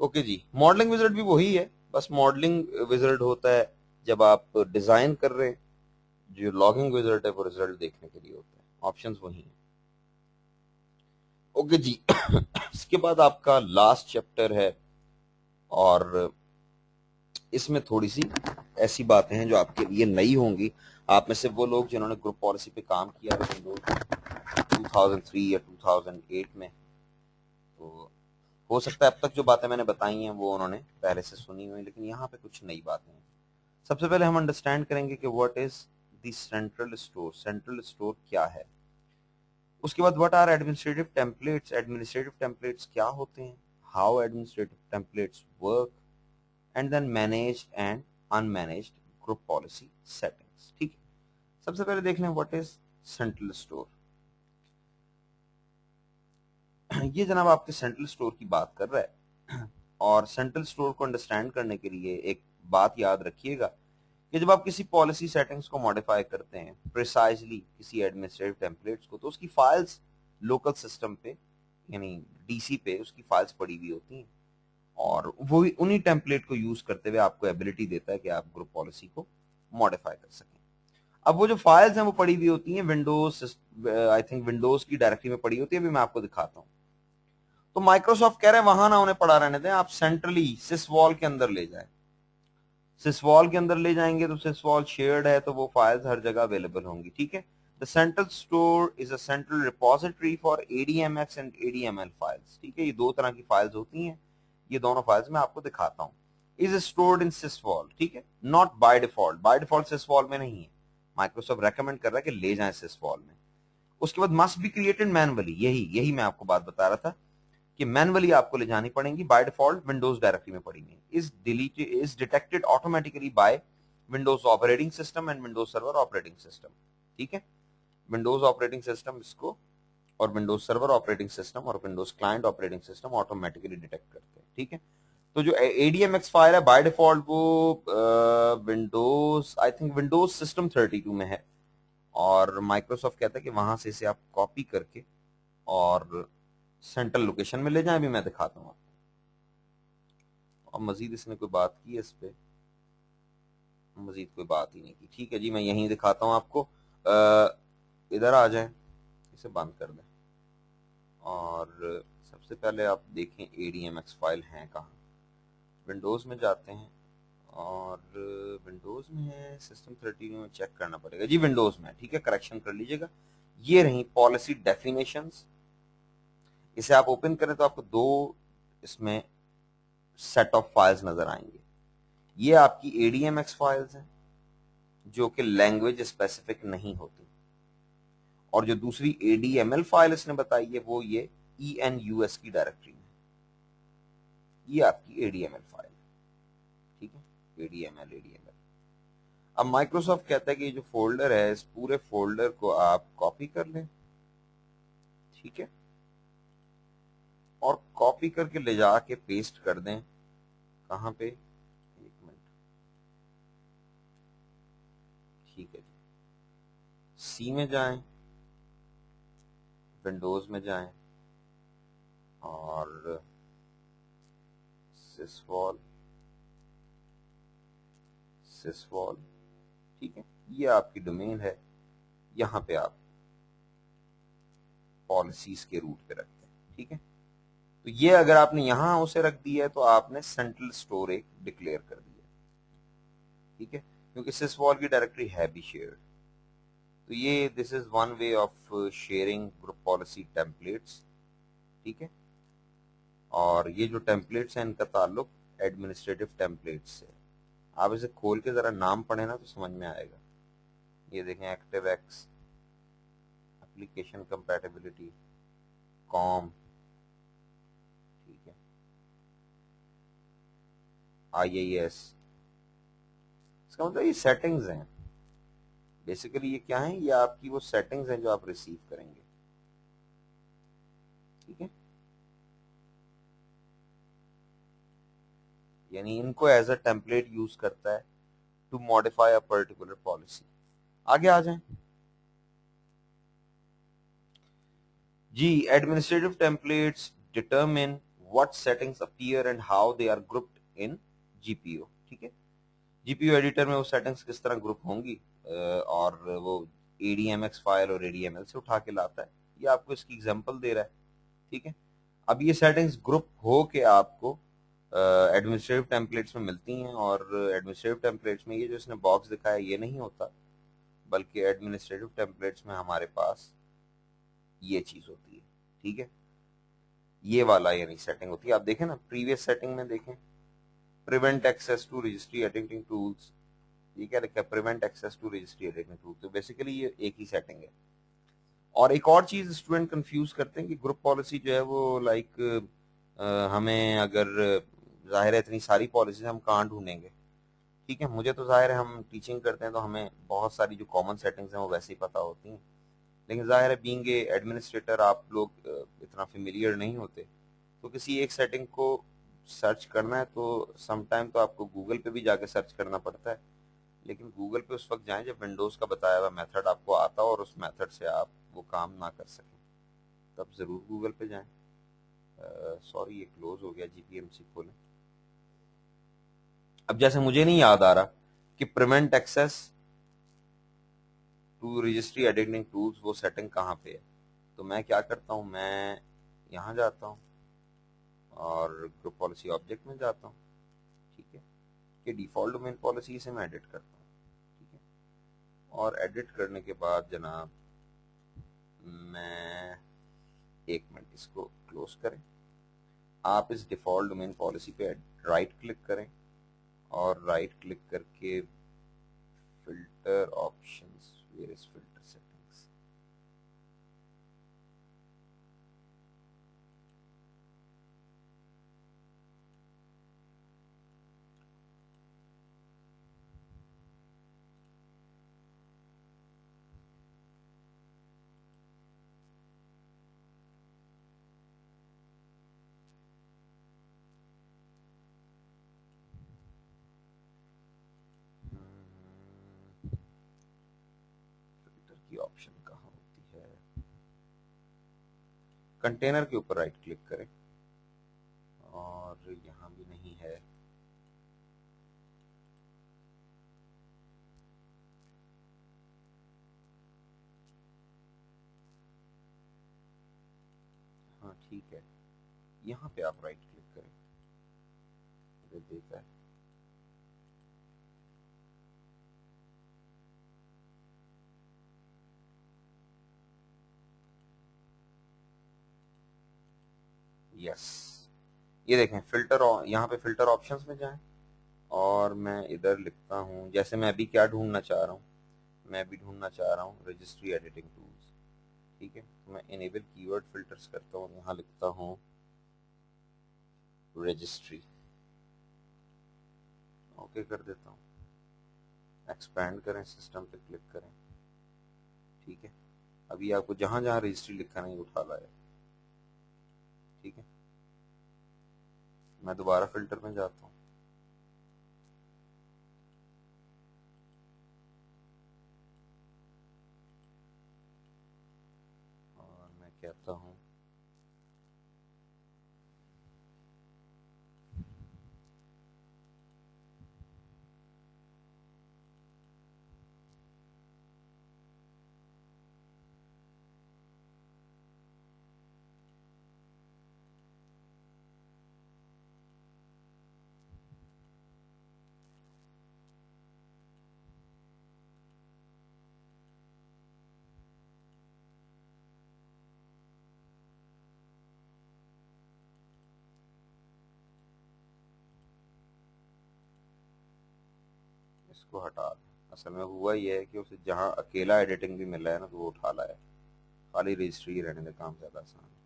ओके जी। मॉडलिंग विजार्ड भी वही है, बस मॉडलिंग विजार्ड होता है जब आप डिजाइन कर रहे हैं, जो लॉगिंग विजार्ड है वो रिजल्ट देखने के लिए होता है। ऑप्शंस वही हैं। ओके जी। इसके बाद आपका लास्ट चैप्टर है, और इसमें थोड़ी सी ऐसी बातें हैं जो आपके लिए नई होंगी। आप में से वो लोग जिन्होंने ग्रुप पॉलिसी पे काम किया है विंडोज 2003 या 2008 में, तो हो सकता है अब तक जो बातें मैंने बताई हैं वो उन्होंने पहले से सुनी हुई, लेकिन यहाँ पे कुछ नई बातें हैं। सबसे पहले हम अंडरस्टैंड करेंगे कि what is the central store, central store क्या है। उसके बाद what are administrative templates, administrative templates क्या होते हैं, how administrative templates work, and then managed and unmanaged group policy settings. ठीक है, सबसे पहले देख लें व्हाट इज सेंट्रल स्टोर। ये जनाब आपके सेंट्रल स्टोर की बात कर रहा है, और सेंट्रल स्टोर को अंडरस्टैंड करने के लिए एक बात याद रखिएगा कि जब आप किसी पॉलिसी सेटिंग्स को मॉडिफाई करते हैं प्रिसाइजली किसी एडमिनिस्ट्रेटिव टेम्पलेट्स को, तो उसकी फाइल्स लोकल सिस्टम पे यानी डीसी पे उसकी फाइल्स पड़ी हुई होती हैं, और वो उन्हीं टेम्पलेट को यूज करते हुए आपको एबिलिटी देता है कि आप ग्रुप पॉलिसी को मॉडिफाई कर सकें। अब वो जो फाइल्स हैं वो पड़ी हुई होती हैं विंडोज, आई थिंक विंडोज की डायरेक्टरी में पड़ी होती है, अभी मैं आपको दिखाता हूँ। तो माइक्रोसॉफ्ट कह रहे हैं वहां ना उन्हें पड़ा रहने दें, आप सेंट्रली सिसवॉल के अंदर ले जाएं। सिसवॉल के अंदर ले जाएंगे तो सिसवॉल शेयर्ड है, तो वो फाइल्स हर जगह अवेलेबल होंगी। ठीक है, the central store is a central repository for ADMX and ADML files. ठीक है, ये दो तरह की फाइल्स होती हैं, ये दोनों फाइल्स मैं आपको दिखाता हूँ। इज स्टोर्ड इन सिसवॉल, ठीक है, not by default, by default SYSVOL में नहीं है, माइक्रोसॉफ्ट रेकमेंड कर रहा है कि ले जाएं सिसवॉल में। उसके बाद मस्ट बी क्रिएटेड मैनुअली, यही यही मैं आपको बात बता रहा था कि मैनुअली आपको ले जानी पड़ेंगी, बाय डिफॉल्ट विंडोज डायरेक्टरी में पड़ी नहीं। Is detected automatically bye Windows operating system and Windows server operating system. ठीक है, विंडोज ऑपरेटिंग सिस्टम इसको और विंडोज सर्वर ऑपरेटिंग सिस्टम और Windows client operating system automatically detect करते हैं। ठीक है, तो जो एडीएमएक्स फाइल है बाय डिफॉल्ट वो Windows, I think Windows system 32 में है, और माइक्रोसॉफ्ट कहता है कि वहां से इसे आप कॉपी करके और सेंट्रल लोकेशन में ले जाएं। अभी मैं दिखाता हूँ आपको। और मजीद इसने कोई बात की है इस पे? मजीद कोई बात ही नहीं की। ठीक है जी, मैं यहीं दिखाता हूँ आपको। इधर आ जाएं, इसे बंद कर दें, और सबसे पहले आप देखें एडीएमएक्स फाइल है कहाँ। विंडोज में जाते हैं, और विंडोज में है, सिस्टम 30 में चेक करना पड़ेगा जी, विंडोज में। ठीक है, करेक्शन कर लीजिएगा। ये रही पॉलिसी डेफिनेशंस, इसे आप ओपन करें तो आपको दो इसमें सेट ऑफ फाइल्स नजर आएंगे। ये आपकी एडीएमएक्स फाइल्स हैं जो कि लैंग्वेज स्पेसिफिक नहीं होती, और जो दूसरी एडीएमएल फाइल इसने बताई है वो ये ईएनयूएस की डायरेक्टरी में, ये आपकी एडीएमएल फाइल। ठीक है, एडीएमएल। अब माइक्रोसॉफ्ट कहता है कि ये जो फोल्डर है इस पूरे फोल्डर को आप कॉपी कर लें। ठीक है, और कॉपी करके ले जाके पेस्ट कर दें कहां पे, एक मिनट। ठीक है, सी में जाएं, विंडोज में जाएं, और सिसवॉल, सिसवॉल। ठीक है, ये आपकी डोमेन है, यहां पे आप पॉलिसीज के रूट पे रखते हैं। ठीक है, तो ये अगर आपने यहां उसे रख दिया है तो आपने सेंट्रल स्टोर एक डिक्लेयर कर दिया। ठीक है, क्योंकि सिसवॉल की डायरेक्टरी है भी शेयर्ड। तो ये this is one way of sharing group policy templates. ठीक है, और ये जो टेम्पलेट्स हैं इनका ताल्लुक एडमिनिस्ट्रेटिव टेम्पलेट्स से। आप इसे खोल के जरा नाम पढ़े ना तो समझ में आएगा। ये देखें, active x, application compatibility, com, ठीक है, आईआईएस। इसका मतलब ये सेटिंग्स हैं, बेसिकली ये क्या है, ये आपकी वो सेटिंग्स हैं जो आप रिसीव करेंगे। ठीक है, यानी इनको एज अ टेम्पलेट यूज करता है to modify a particular policy. आगे आ जाएं। जी, administrative templates determine what settings appear and how they are grouped in GPO. ठीक है, जीपीयू एडिटर में वो सेटिंग्स किस तरह ग्रुप होंगी और वो एडीएमएक्स फाइल और एडीएमएल से उठा के लाता है, ये आपको इसकी एग्जांपल दे रहा है। ठीक है, अब ये सेटिंग्स ग्रुप हो के आपको एडमिनिस्ट्रेटिव टेम्पलेट्स में मिलती हैं, और एडमिनिस्ट्रेटिव टेम्पलेट्स में ये जो इसने बॉक्स दिखाया ये नहीं होता, बल्कि एडमिनिस्ट्रेटिव टेम्पलेट्स में हमारे पास ये चीज होती है। ठीक है, ये वाला यानी सेटिंग होती है। आप देखें ना, प्रीवियस सेटिंग में देखें, prevent access to registry editing tools, ये क्या लिखा है, prevent access to registry editing tool. तो बेसिकली ये एक ही सेटिंग है। और एक और चीज स्टूडेंट कंफ्यूज करते हैं कि ग्रुप पॉलिसी जो है वो लाइक हमें अगर जाहिर है इतनी सारी पॉलिसीज हम कहाँ ढूंढेंगे। ठीक है, मुझे तो जाहिर है हम टीचिंग करते हैं तो हमें बहुत सारी जो कॉमन सेटिंग्स हैं वो वैसे ही पता होती हैं, लेकिन जाहिर है बीइंग ए एडमिनिस्ट्रेटर आप लोग इतना फेमिलियर नहीं होते, तो किसी एक सेटिंग को सर्च करना है तो समटाइम तो आपको गूगल पे भी जाके सर्च करना पड़ता है, लेकिन गूगल पे उस वक्त जाएं जब विंडोज का बताया हुआ मेथड आपको आता हो और उस मेथड से आप वो काम ना कर सकें, तब जरूर गूगल पे जाएं। सॉरी, ये क्लोज हो गया, जीपीएमसी खोलें। अब जैसे मुझे नहीं याद आ रहा कि prevent access to registry editing tools वो सेटिंग कहाँ पे है, तो मैं क्या करता हूँ, मैं यहाँ जाता हूँ और ग्रुप पॉलिसी ऑब्जेक्ट में जाता हूँ। ठीक है, कि डिफॉल्ट डोमेन पॉलिसी से मैं एडिट करता हूँ। ठीक है, और एडिट करने के बाद जनाब मैं, एक मिनट इसको क्लोज करें, आप इस डिफॉल्ट डोमेन पॉलिसी पे राइट क्लिक करें और राइट क्लिक करके filter options, where is filter settings, filter की ऑप्शन कहाँ होती है, कंटेनर के ऊपर राइट क्लिक करें और यहाँ भी नहीं है, हाँ ठीक है, यहाँ पे आप राइट क्लिक करें, ये देता है। यस, ये देखें फिल्टर, यहाँ पे फिल्टर ऑप्शंस में जाएं और मैं इधर लिखता हूँ, जैसे मैं अभी क्या ढूंढना चाह रहा हूँ, मैं अभी ढूंढना चाह रहा हूँ रजिस्ट्री एडिटिंग टूल्स। ठीक है, तो मैं इनेबल कीवर्ड फिल्टर्स करता हूँ, यहाँ लिखता हूँ रजिस्ट्री, ओके कर देता हूँ, एक्सपैंड करें, सिस्टम पे क्लिक करें। ठीक है, अभी आपको जहां जहां रजिस्ट्री लिखा नहीं उठा लाया। ठीक है, मैं दोबारा फिल्टर में जाता हूँ और मैं कहता हूँ इसको हटा दें। असल में हुआ ये है कि उसे जहाँ अकेला एडिटिंग भी मिल रहा है ना तो वो उठा लाया, खाली रजिस्ट्री रहने का काम ज़्यादा आसान है।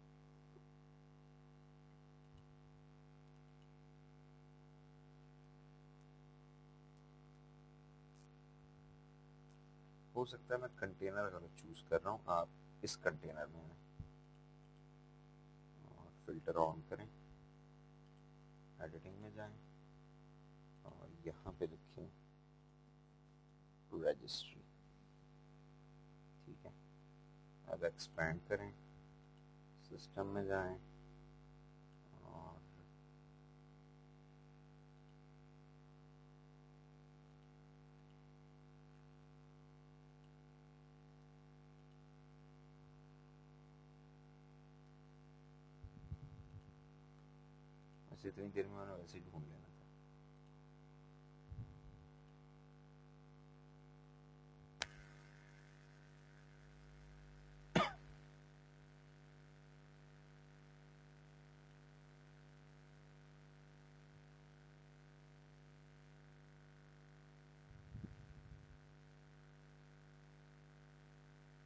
हो सकता है मैं कंटेनर गलत चूज कर रहा हूँ, आप इस कंटेनर में हैं और फिल्टर ऑन करें, एडिटिंग में जाएं और यहाँ पे लिखें रजिस्ट्री। ठीक है, अब एक्सपैंड करें, सिस्टम में जाएं और वैसे इतनी देर में मैंने वैसे ही ढूंढ लेना था।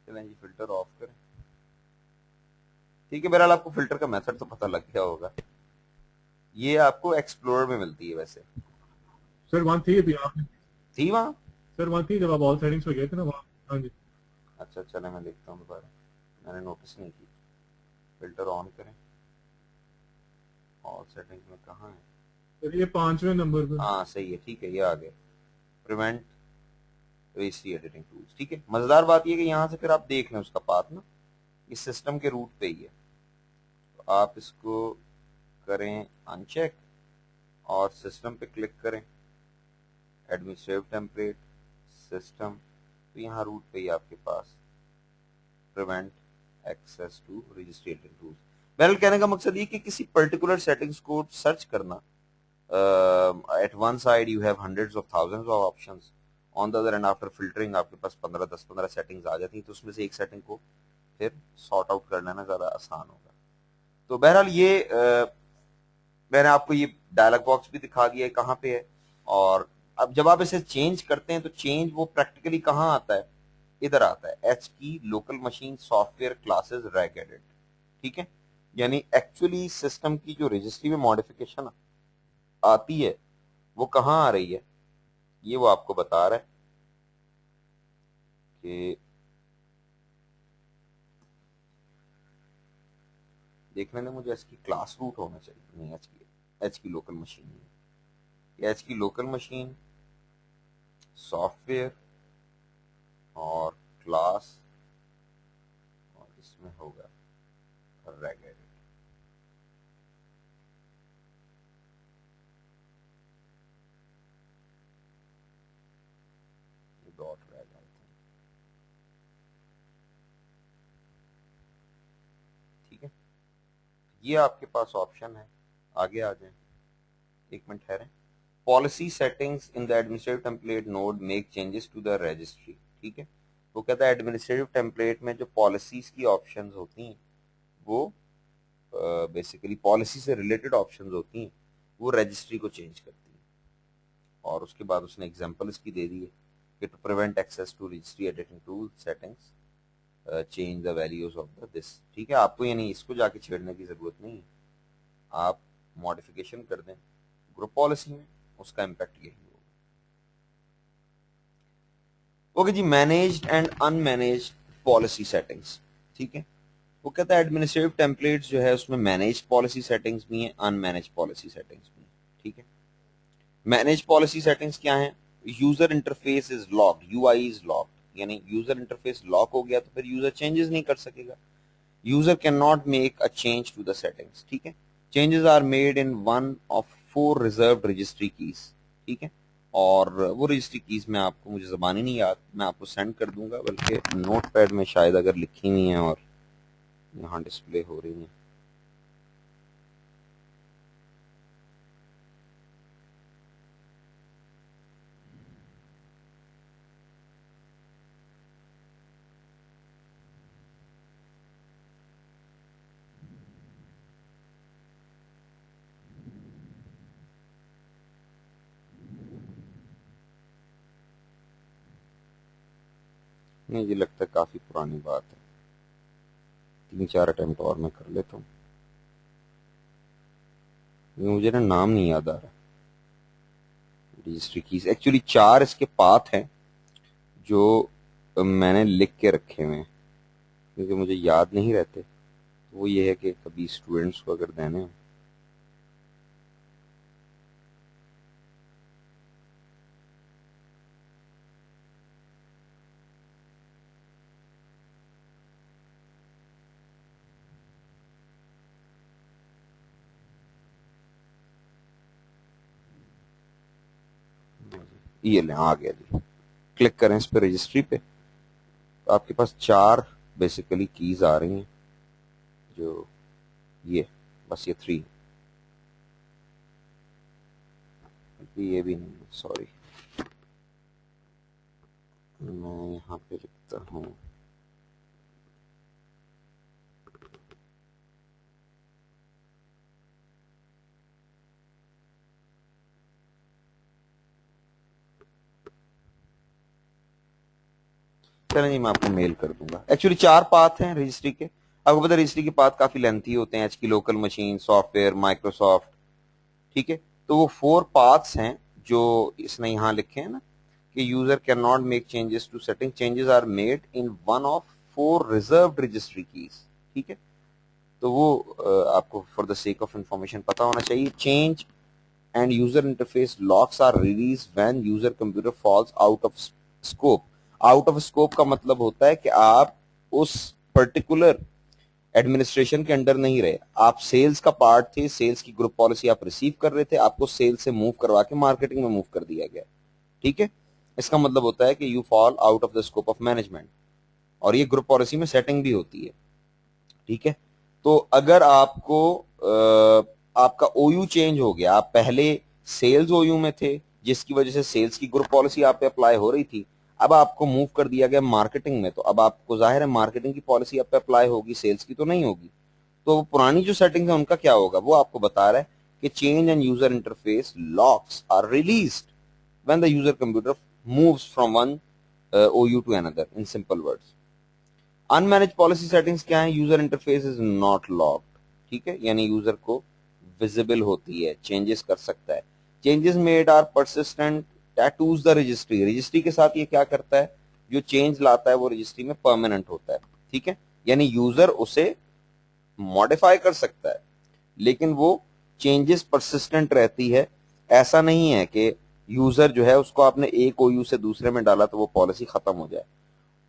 चलें जी, फिल्टर ऑफ करें। ठीक है, बहरहाल आपको फिल्टर का मेथड तो पता लग गया होगा। ये आपको एक्सप्लोरर में मिलती है वैसे। सर वहाँ थी अभी आपने? थी वहां? सर वहाँ थी जब आप ऑल सेटिंग्स पे गए थे ना वहाँ। हाँ जी। अच्छा चले, मैं देखता हूँ दोबारा, मैंने नोटिस नहीं की। फिल्टर ऑन करें, ऑल सेटिंग्स में कहाँ है? सर ये 5वें नंबर पे। हाँ सही है, ठीक है, ये आ गए, प्रिवेंट रजिस्ट्री एडिटिंग टूल्स। ठीक है, मजेदार बात ये कि यहाँ से फिर आप देख लें उसका पाथ ना, इस सिस्टम के रूट पे ही है। तो आप इसको करें अनचेक और सिस्टम पे क्लिक करें, एडमिनिस्ट्रेटिव टेम्पलेट, सिस्टम, तो यहाँ रूट पे ही आपके पास prevent access to registry editing tools. बहरहाल कहने का मकसद ये कि किसी पर्टिकुलर सेटिंग्स को सर्च करना, at one side you have hundreds of thousands of options, on the other end after filtering आपके पास 10-15 सेटिंग्स आ जाती हैं, तो उसमें से एक सेटिंग को फिर सॉर्ट आउट कर लेना ज़्यादा आसान होगा। तो बहरहाल ये मैंने आपको ये डायलॉग बॉक्स भी दिखा दिया है कहाँ पे है। और अब जब आप इसे चेंज करते हैं तो चेंज वो प्रैक्टिकली कहाँ आता है, इधर आता है, एच की local machine software classes rack edit. ठीक है, यानी एक्चुअली सिस्टम की जो रजिस्ट्री में मॉडिफिकेशन आती है वो कहाँ आ रही है, ये वो आपको बता रहा है कि देखने में मुझे इसकी क्लास रूट होना चाहिए, नहीं एच की लोकल मशीन नहीं, एच की लोकल मशीन सॉफ्टवेयर और क्लास, और इसमें होगा rag. Dot rag I think. ठीक है, ये आपके पास ऑप्शन है, आगे आ जाए, एक मिनट ठहरें। Policy settings in the administrative template node make changes to the registry. ठीक है, वो कहता है एडमिनिस्ट्रेटिव टेम्पलेट में जो पॉलिसीज की ऑप्शंस होती हैं वो बेसिकली पॉलिसी से रिलेटेड ऑप्शंस होती हैं, वो रजिस्ट्री को चेंज करती हैं। और उसके बाद उसने एग्जांपल इसकी दे दी है कि to prevent access to registry editing tool settings change the values of the this. ठीक है, आपको यानी इसको जाके छेड़ने की जरूरत नहीं है, आप मॉडिफिकेशन कर दें ग्रुप पॉलिसी में, उसका इम्पैक्ट यही होगा। ओके जी, managed and unmanaged policy settings. ठीक है, वो कहता है एडमिनिस्ट्रेटिव टेम्पलेट्स जो है उसमें मैनेज पॉलिसी सेटिंग्स भी हैं, अनमैनेज पॉलिसी सेटिंग्स भी हैं। ठीक है, मैनेज पॉलिसी सेटिंग्स क्या है? User interface is locked, UI is locked, यानी यूजर इंटरफेस लॉक हो गया तो फिर यूजर चेंजेस नहीं कर सकेगा। User cannot make a change to the settings. ठीक है, changes are made in one of 4 reserved registry keys. ठीक है, और वो रजिस्ट्री कीज में आपको, मुझे जबानी नहीं याद, मैं आपको सेंड कर दूंगा, बल्कि नोटपैड में शायद अगर लिखी हुई है और यहाँ डिस्प्ले हो रही है। नहीं, ये लगता है काफी पुरानी बात है, 3-4 अटेम्प्ट और मैं कर लेता हूँ, मुझे ना नाम नहीं याद आ रहा रजिस्ट्री कीज। एक्चुअली 4 इसके पाथ हैं जो मैंने लिख के रखे हुए हैं, क्योंकि मुझे याद नहीं रहते। तो वो ये है कि कभी स्टूडेंट्स को अगर देने हो। ये लें आ गया जी। क्लिक करें इस पे रजिस्ट्री पे, तो आपके पास 4 बेसिकली कीज आ रही हैं, जो ये बस ये 3, ये भी नहीं, सॉरी मैं यहाँ पे लिखता हूँ। चलें जी, मैं आपको मेल कर दूंगा। एक्चुअली 4 पाथ हैं रजिस्ट्री के। आपको पता है रजिस्ट्री के पाथ काफी लेंथी होते हैं, एच की लोकल मशीन, सॉफ्टवेयर, माइक्रोसॉफ्ट, ठीक है। तो वो 4 पाथ्स हैं जो इसने यहाँ लिखे हैं ना, कि user cannot make changes to setting, changes are made in one of 4 reserved registry keys, ठीक है। तो वो आपको for the sake of information पता होना चाहिए। Change and user interface locks are release when user computer falls out of scope. Out of scope का मतलब होता है कि आप उस पर्टिकुलर एडमिनिस्ट्रेशन के अंडर नहीं रहे, आप सेल्स का पार्ट थे, सेल्स की ग्रुप पॉलिसी आप रिसीव कर रहे थे, आपको सेल्स से मूव करवा के मार्केटिंग में मूव कर दिया गया, ठीक है। इसका मतलब होता है कि you fall out of the scope of management, और ये ग्रुप पॉलिसी में सेटिंग भी होती है, ठीक है। तो अगर आपको आपका ओयू चेंज हो गया, आप पहले सेल्स ओयू में थे, जिसकी वजह से सेल्स की ग्रुप पॉलिसी आप पे अप्लाई हो रही थी, अब आपको मूव कर दिया गया मार्केटिंग में, तो अब आपको जाहिर है मार्केटिंग की पॉलिसी आप पे अप्लाई होगी, सेल्स की तो नहीं होगी। तो वो पुरानी जो सेटिंग है उनका क्या होगा, वो आपको बता रहा है कि change and user interface locks are released when the user computer moves from one OU to another, in simple words. Unmanage policy settings क्या है, user interface is not locked, ठीक है, यानी यूजर को विजिबल होती है, चेंजेस कर सकता है। Changes made are persistent, tattoos the registry, registry के साथ ये क्या करता है, जो चेंज लाता है वो रजिस्ट्री में परमानेंट होता है, ठीक है। यानी यूजर उसे मॉडिफाई कर सकता है, लेकिन वो चेंजेस परसिस्टेंट रहती है। ऐसा नहीं है कि यूजर जो है उसको आपने एक ओयू से दूसरे में डाला तो वो पॉलिसी खत्म हो जाए।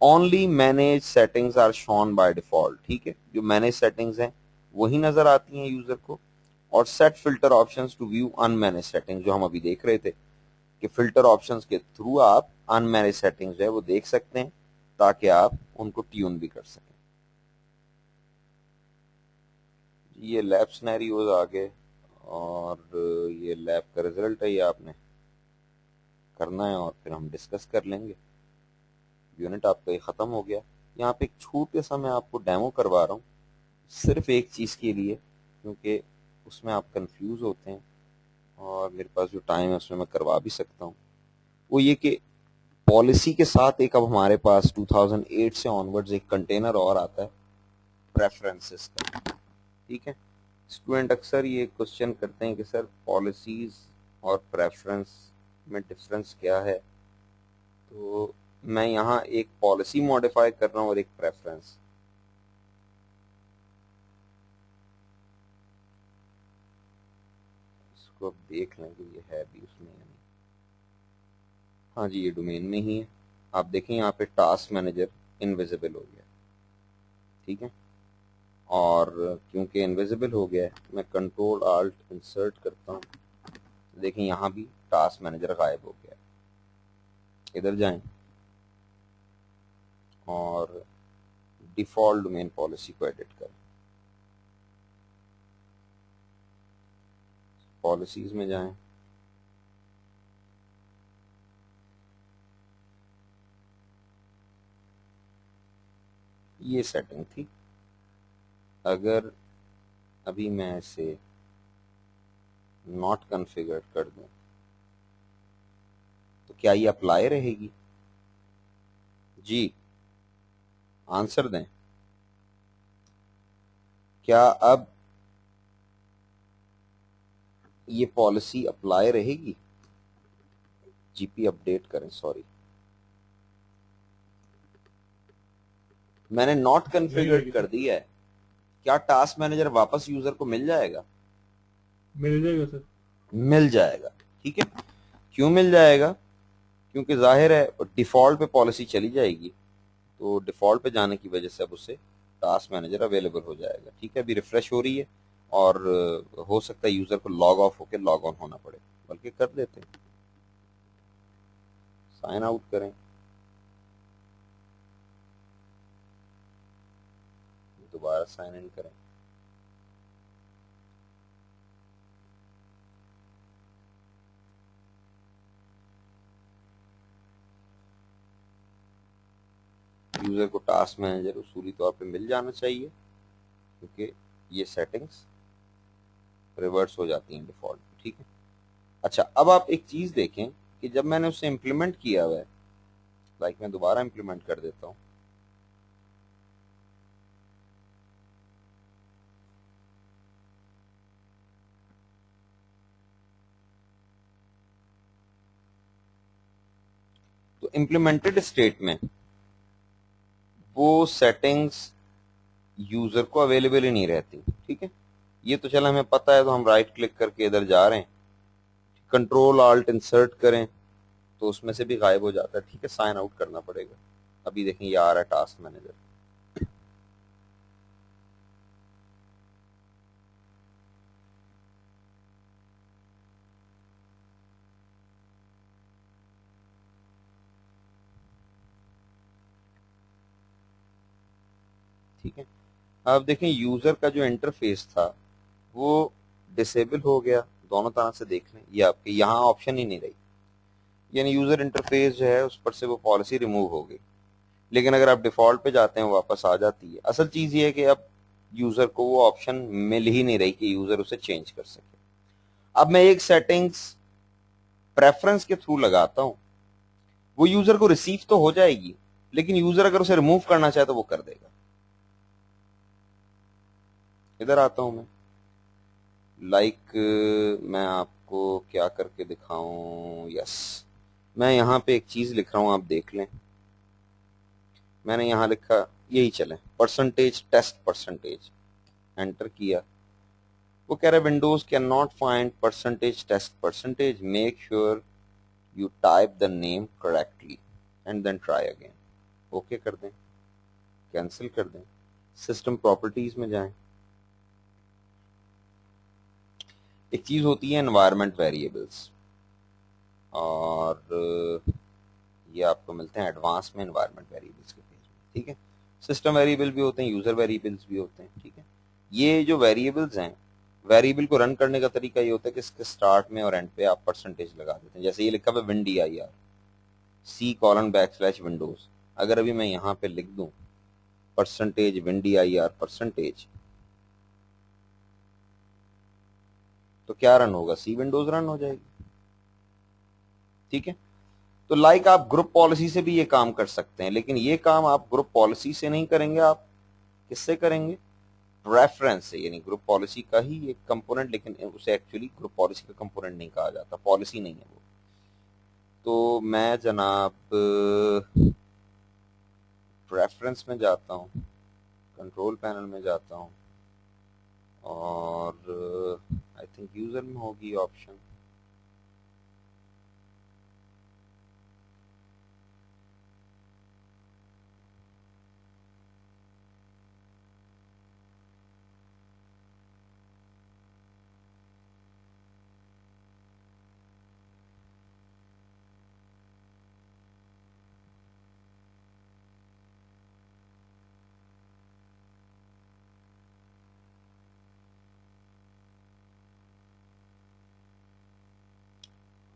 Only manage settings are shown by default, ठीक है, जो मैनेज सेटिंग्स हैं वही नजर आती हैं यूजर को। और set filter options to view unmanage settings, जो हम अभी देख रहे थे कि फिल्टर ऑप्शंस के थ्रू आप अनमैनेज सेटिंग्स जो है वो देख सकते हैं, ताकि आप उनको ट्यून भी कर सकें। ये लैब सिनेरियोज आ गए, और ये लैब का रिजल्ट है, ये आपने करना है और फिर हम डिस्कस कर लेंगे। यूनिट आपका ये खत्म हो गया। यहाँ पे एक छोटे सा मैं आपको डेमो करवा रहा हूँ, सिर्फ एक चीज के लिए, क्योंकि उसमें आप कंफ्यूज होते हैं और मेरे पास जो टाइम है उसमें मैं करवा भी सकता हूँ। वो ये कि पॉलिसी के साथ एक अब हमारे पास 2008 से ऑनवर्ड्स एक कंटेनर और आता है प्रेफरेंसेस का, ठीक है। स्टूडेंट अक्सर ये क्वेश्चन करते हैं कि सर पॉलिसीज और प्रेफरेंस में डिफरेंस क्या है, तो मैं यहाँ एक पॉलिसी मॉडिफाई कर रहा हूँ और एक प्रेफरेंस। इसको अब देख लें कि ये है भी उसमें या नहीं। हाँ जी, ये डोमेन में ही है। आप देखें यहाँ पे टास्क मैनेजर इनविजिबल हो गया, ठीक है। और क्योंकि इनविजिबल हो गया है, मैं कंट्रोल आल्ट इंसर्ट करता हूँ, देखें यहाँ भी टास्क मैनेजर गायब हो गया। इधर जाएं और डिफॉल्ट डोमेन पॉलिसी को एडिट करें, पॉलिसीज में जाएं, ये सेटिंग थी। अगर अभी मैं इसे नॉट कॉन्फ़िगर कर दूं तो क्या ये अप्लाई रहेगी? जी, आंसर दें। क्या अब ये पॉलिसी अप्लाई रहेगी? जीपी अपडेट करें, सॉरी, मैंने नॉट कॉन्फ़िगर कर दिया है। क्या टास्क मैनेजर वापस यूजर को मिल जाएगा? मिल जाएगा सर। मिल जाएगा, ठीक है। क्यों मिल जाएगा? क्योंकि जाहिर है डिफॉल्ट पे पॉलिसी चली जाएगी, तो डिफॉल्ट पे जाने की वजह से अब उसे टास्क मैनेजर अवेलेबल हो जाएगा, ठीक है। अभी रिफ्रेश हो रही है और हो सकता है यूजर को लॉग ऑफ होकर लॉग ऑन होना पड़े, बल्कि कर देते हैं। साइन आउट करें, दोबारा साइन इन करें। यूजर को टास्क मैनेजर उसूली तौर पे मिल जाना चाहिए, क्योंकि ये सेटिंग्स रिवर्स हो जाती हैं डिफॉल्ट, ठीक है। अच्छा, अब आप एक चीज देखें कि जब मैंने उसे इम्प्लीमेंट किया हुआ है, लाइक मैं दोबारा इम्प्लीमेंट कर देता हूं, तो इम्प्लीमेंटेड स्टेट में वो सेटिंग्स यूजर को अवेलेबल ही नहीं रहती, ठीक है। ये तो चलो हमें पता है, तो हम राइट क्लिक करके इधर जा रहे हैं, कंट्रोल आल्ट इंसर्ट करें तो उसमें से भी गायब हो जाता है, ठीक है। साइन आउट करना पड़ेगा। अभी देखें ये आ रहा है टास्क मैनेजर, ठीक है। अब देखें यूजर का जो इंटरफेस था वो डिसेबल हो गया, दोनों तरह से देख लें, ये आपके यहाँ ऑप्शन ही नहीं रही, यानी यूजर इंटरफेस जो है उस पर से वो पॉलिसी रिमूव हो गई। लेकिन अगर आप डिफॉल्ट पे जाते हैं वापस आ जाती है। असल चीज ये है कि अब यूजर को वो ऑप्शन मिल ही नहीं रही कि यूजर उसे चेंज कर सके। अब मैं एक सेटिंग्स प्रेफरेंस के थ्रू लगाता हूं, वो यूजर को रिसीव तो हो जाएगी, लेकिन यूजर अगर उसे रिमूव करना चाहे तो वो कर देगा। इधर आता हूं मैं, लाइक मैं आपको क्या करके दिखाऊं, यस, मैं यहां पे एक चीज लिख रहा हूं, आप देख लें। मैंने यहां लिखा, यही चले, परसेंटेज टेस्ट परसेंटेज, एंटर किया। वो कह रहा है Windows cannot find percentage test percentage, make sure you type the name correctly and then try again. Okay कर दें, कैंसिल कर दें, सिस्टम प्रॉपर्टीज में जाएं। एक चीज होती है एनवायरनमेंट वेरिएबल्स, और ये आपको मिलते हैं एडवांस में एनवायरनमेंट वेरिएबल्स के पेज में, ठीक है। सिस्टम वेरिएबल भी होते हैं, यूजर वेरिएबल्स भी होते हैं, ठीक है। ये जो वेरिएबल्स हैं, वेरिएबल को रन करने का तरीका ये होता है कि इसके स्टार्ट में और एंड पे आप परसेंटेज लगा देते हैं। जैसे ये लिखा हुआ है विंडी आई आर C:\\विंडोज, अगर अभी मैं यहाँ पे लिख दूं percentage windy I R percentage, तो क्या रन होगा, सी विंडोज रन हो जाएगी, ठीक है। तो लाइक आप ग्रुप पॉलिसी से भी ये काम कर सकते हैं, लेकिन ये काम आप ग्रुप पॉलिसी से नहीं करेंगे, आप किससे करेंगे, रेफरेंस से, यानी ग्रुप पॉलिसी का ही एक कंपोनेंट, लेकिन उसे एक्चुअली ग्रुप पॉलिसी का कंपोनेंट नहीं कहा जाता, पॉलिसी नहीं है वो। तो मैं जनाब रेफरेंस में जाता हूँ, कंट्रोल पैनल में जाता हूँ, और आई थिंक यूजर में होगी ऑप्शन,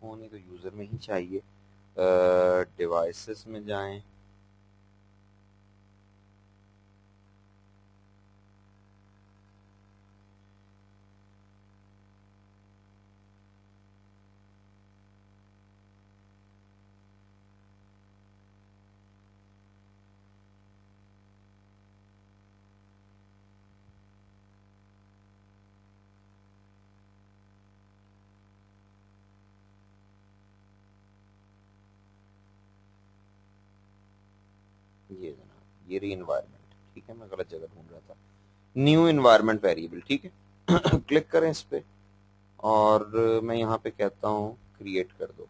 होने तो यूजर में ही चाहिए। डिवाइसेस में जाएं, ये जनाब ये री एनवायरनमेंट, ठीक है, मैं गलत जगह ढूंढ रहा था, न्यू एनवायरनमेंट वेरिएबल, ठीक है। क्लिक करें इस पे, और मैं यहाँ पे कहता हूँ क्रिएट कर दो,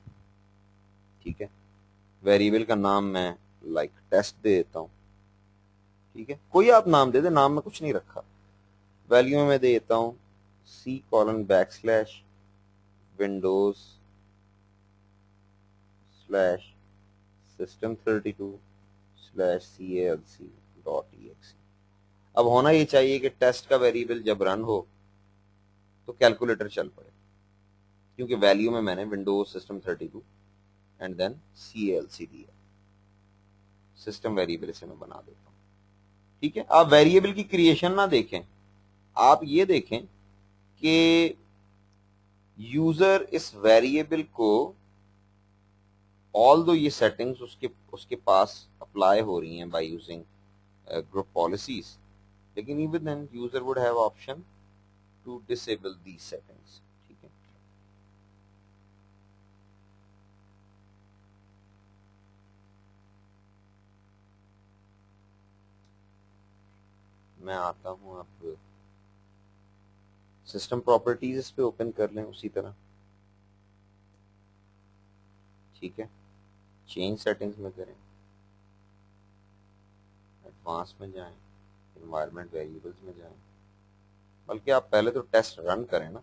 ठीक है। वेरिएबल का नाम मैं लाइक टेस्ट दे देता हूँ, ठीक है, कोई आप नाम दे दे, नाम में कुछ नहीं रखा। वैल्यू में मैं दे देता हूँ C:\\विंडोज स्लैश system32/calc.exe। अब होना ये चाहिए कि टेस्ट का वेरिएबल जब रन हो तो कैलकुलेटर चल पड़े, क्योंकि वैल्यू में मैंने Windows system32 and then calc दिया। सिस्टम वेरिएबल इसे मैं बना देता हूँ। ठीक है, आप वेरिएबल की क्रिएशन ना देखें, आप ये देखें कि यूजर इस वेरिएबल को ऑल दो ये सेटिंग्स उसके पास अप्लाई हो रही हैं बाय यूजिंग ग्रुप पॉलिसीज, लेकिन even then user would have option to disable these settings. ठीक है, मैं आता हूं, आप सिस्टम प्रॉपर्टीज इस पे ओपन कर लें उसी तरह। ठीक है, चेंज सेटिंग्स में करें, एडवांस में जाएं, एनवायरनमेंट वेरिएबल्स में जाएं, बल्कि आप पहले तो टेस्ट रन करें ना,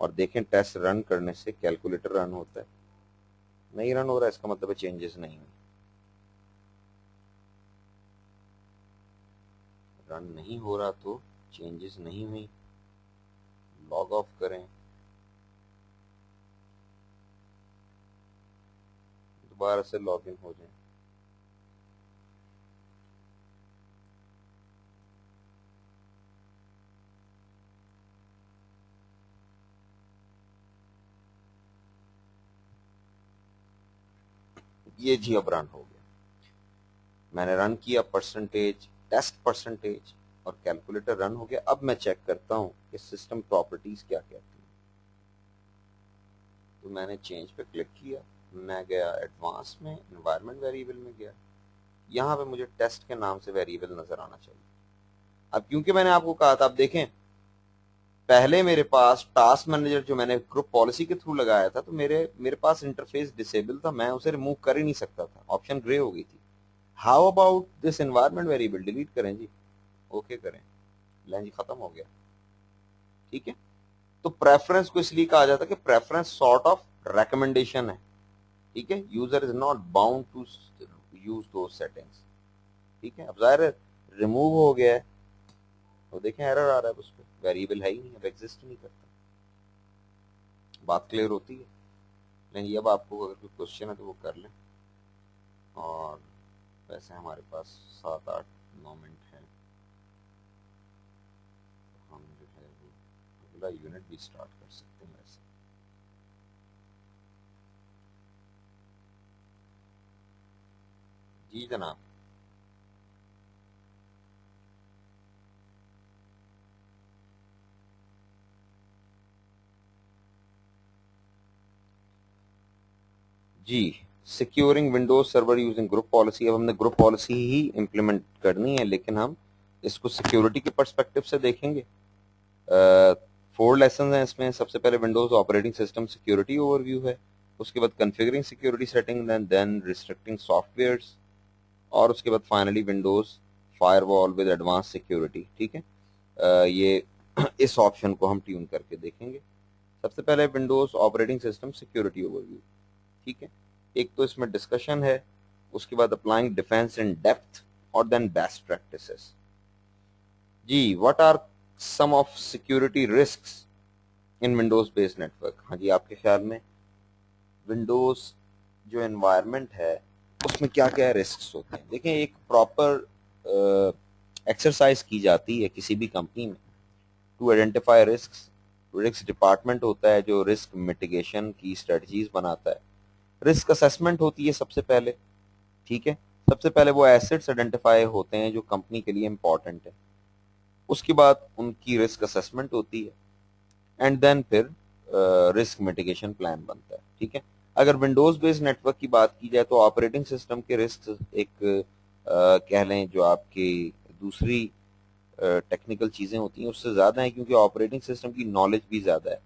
और देखें टेस्ट रन करने से कैलकुलेटर रन होता है। नहीं रन हो रहा है इसका मतलब है चेंजेस नहीं हुए। रन नहीं हो रहा तो चेंजेस नहीं हुई, लॉग ऑफ करें, दोबारा से लॉग इन हो जाए। ये जी अब रन हो गया, मैंने रन किया परसेंटेज टेस्ट परसेंटेज और कैलकुलेटर रन हो गया। अब मैं चेक करता हूं कि सिस्टम प्रॉपर्टीज क्या कहती है। तो मैंने चेंज पे क्लिक किया, मैं गया एडवांस में, एनवायरनमेंट वेरिएबल में गया, यहां पे मुझे टेस्ट के नाम से वेरिएबल नजर आना चाहिए। अब क्योंकि मैंने आपको कहा था, आप देखें पहले मेरे पास टास्क मैनेजर जो मैंने ग्रुप पॉलिसी के थ्रू लगाया था, तो मेरे पास इंटरफेस डिसेबल था, मैं उसे रिमूव कर ही नहीं सकता था, ऑप्शन ग्रे हो गई थी। How about this environment variable, delete करें जी, ओके करें, लें जी खत्म हो गया। ठीक है, तो प्रेफरेंस को इसलिए कहा जाता है कि प्रेफरेंस सॉर्ट ऑफ रिकमेंडेशन है। ठीक है, user is not bound to use those settings. ठीक है, अब जाहिर है रिमूव हो गया है, तो देखें एरर आ रहा है उस पर, वेरिएबल है ही नहीं, अब एग्जिस्ट नहीं करता। बात क्लियर होती है? लेकिन अब आपको अगर कोई क्वेश्चन है तो वो कर लें। और वैसे हमारे पास 7-8-9 मिनट है, तो हम जो है वो अगला यूनिट भी स्टार्ट कर सकते हैं वैसे। जी जनाब। जी, securing Windows server using group policy. अब हमने ग्रुप पॉलिसी ही इम्प्लीमेंट करनी है, लेकिन हम इसको सिक्योरिटी के पर्सपेक्टिव से देखेंगे। 4 लेसन हैं इसमें। सबसे पहले Windows operating system security overview है, उसके बाद configuring security setting, then restricting softwares, और उसके बाद finally Windows firewall with advance security. ठीक है, ये इस ऑप्शन को हम ट्यून करके देखेंगे। सबसे पहले Windows operating system security overview. ठीक है, एक तो इसमें डिस्कशन है, उसके बाद अप्लाइंग डिफेंस इन डेप्थ, और देन बेस्ट प्रैक्टिसेस। जी, what are some of security risks in Windows based network. हाँ जी, आपके ख्याल में विंडोज जो एनवायरनमेंट है उसमें क्या क्या रिस्क्स होते हैं? देखें, एक प्रॉपर एक्सरसाइज की जाती है किसी भी कंपनी में to identify risks. Risk department होता है जो रिस्क मिटिगेशन की स्ट्रेटजीज बनाता है। रिस्क असेसमेंट होती है सबसे पहले। ठीक है, सबसे पहले वो एसेट्स आइडेंटिफाई होते हैं जो कंपनी के लिए इंपॉर्टेंट है, उसके बाद उनकी रिस्क असेसमेंट होती है, एंड देन फिर रिस्क मिटिगेशन प्लान बनता है। ठीक है, अगर विंडोज बेस्ड नेटवर्क की बात की जाए तो ऑपरेटिंग सिस्टम के रिस्क एक कह लें जो आपकी दूसरी टेक्निकल चीजें होती हैं उससे ज्यादा है, क्योंकि ऑपरेटिंग सिस्टम की नॉलेज भी ज्यादा है।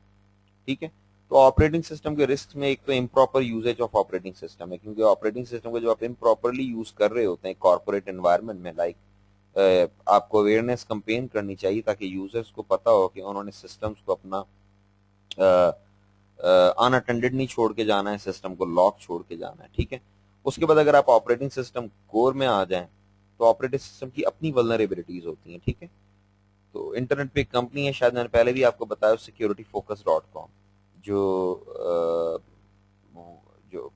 ठीक है, तो ऑपरेटिंग सिस्टम के रिस्क में एक तो improper usage of operating system है, क्योंकि ऑपरेटिंग सिस्टम को जो आप इम्प्रॉपरली यूज कर रहे होते हैं कॉर्पोरेट एनवायरनमेंट में, लाइक आपको अवेयरनेस कंपेन करनी चाहिए ताकि यूजर्स को पता हो कि उन्होंने सिस्टम्स को अपना अनअटेंडेड नहीं छोड़ के जाना है, सिस्टम को लॉक छोड़ के जाना है। ठीक है, उसके बाद अगर आप ऑपरेटिंग सिस्टम कोर में आ जाएं तो ऑपरेटिंग सिस्टम की अपनी वल्नरेबिलिटीज होती हैं, ठीक है। तो इंटरनेट पे एक कंपनी है, शायद मैंने पहले भी आपको बताया, securityfocus.com, जो जो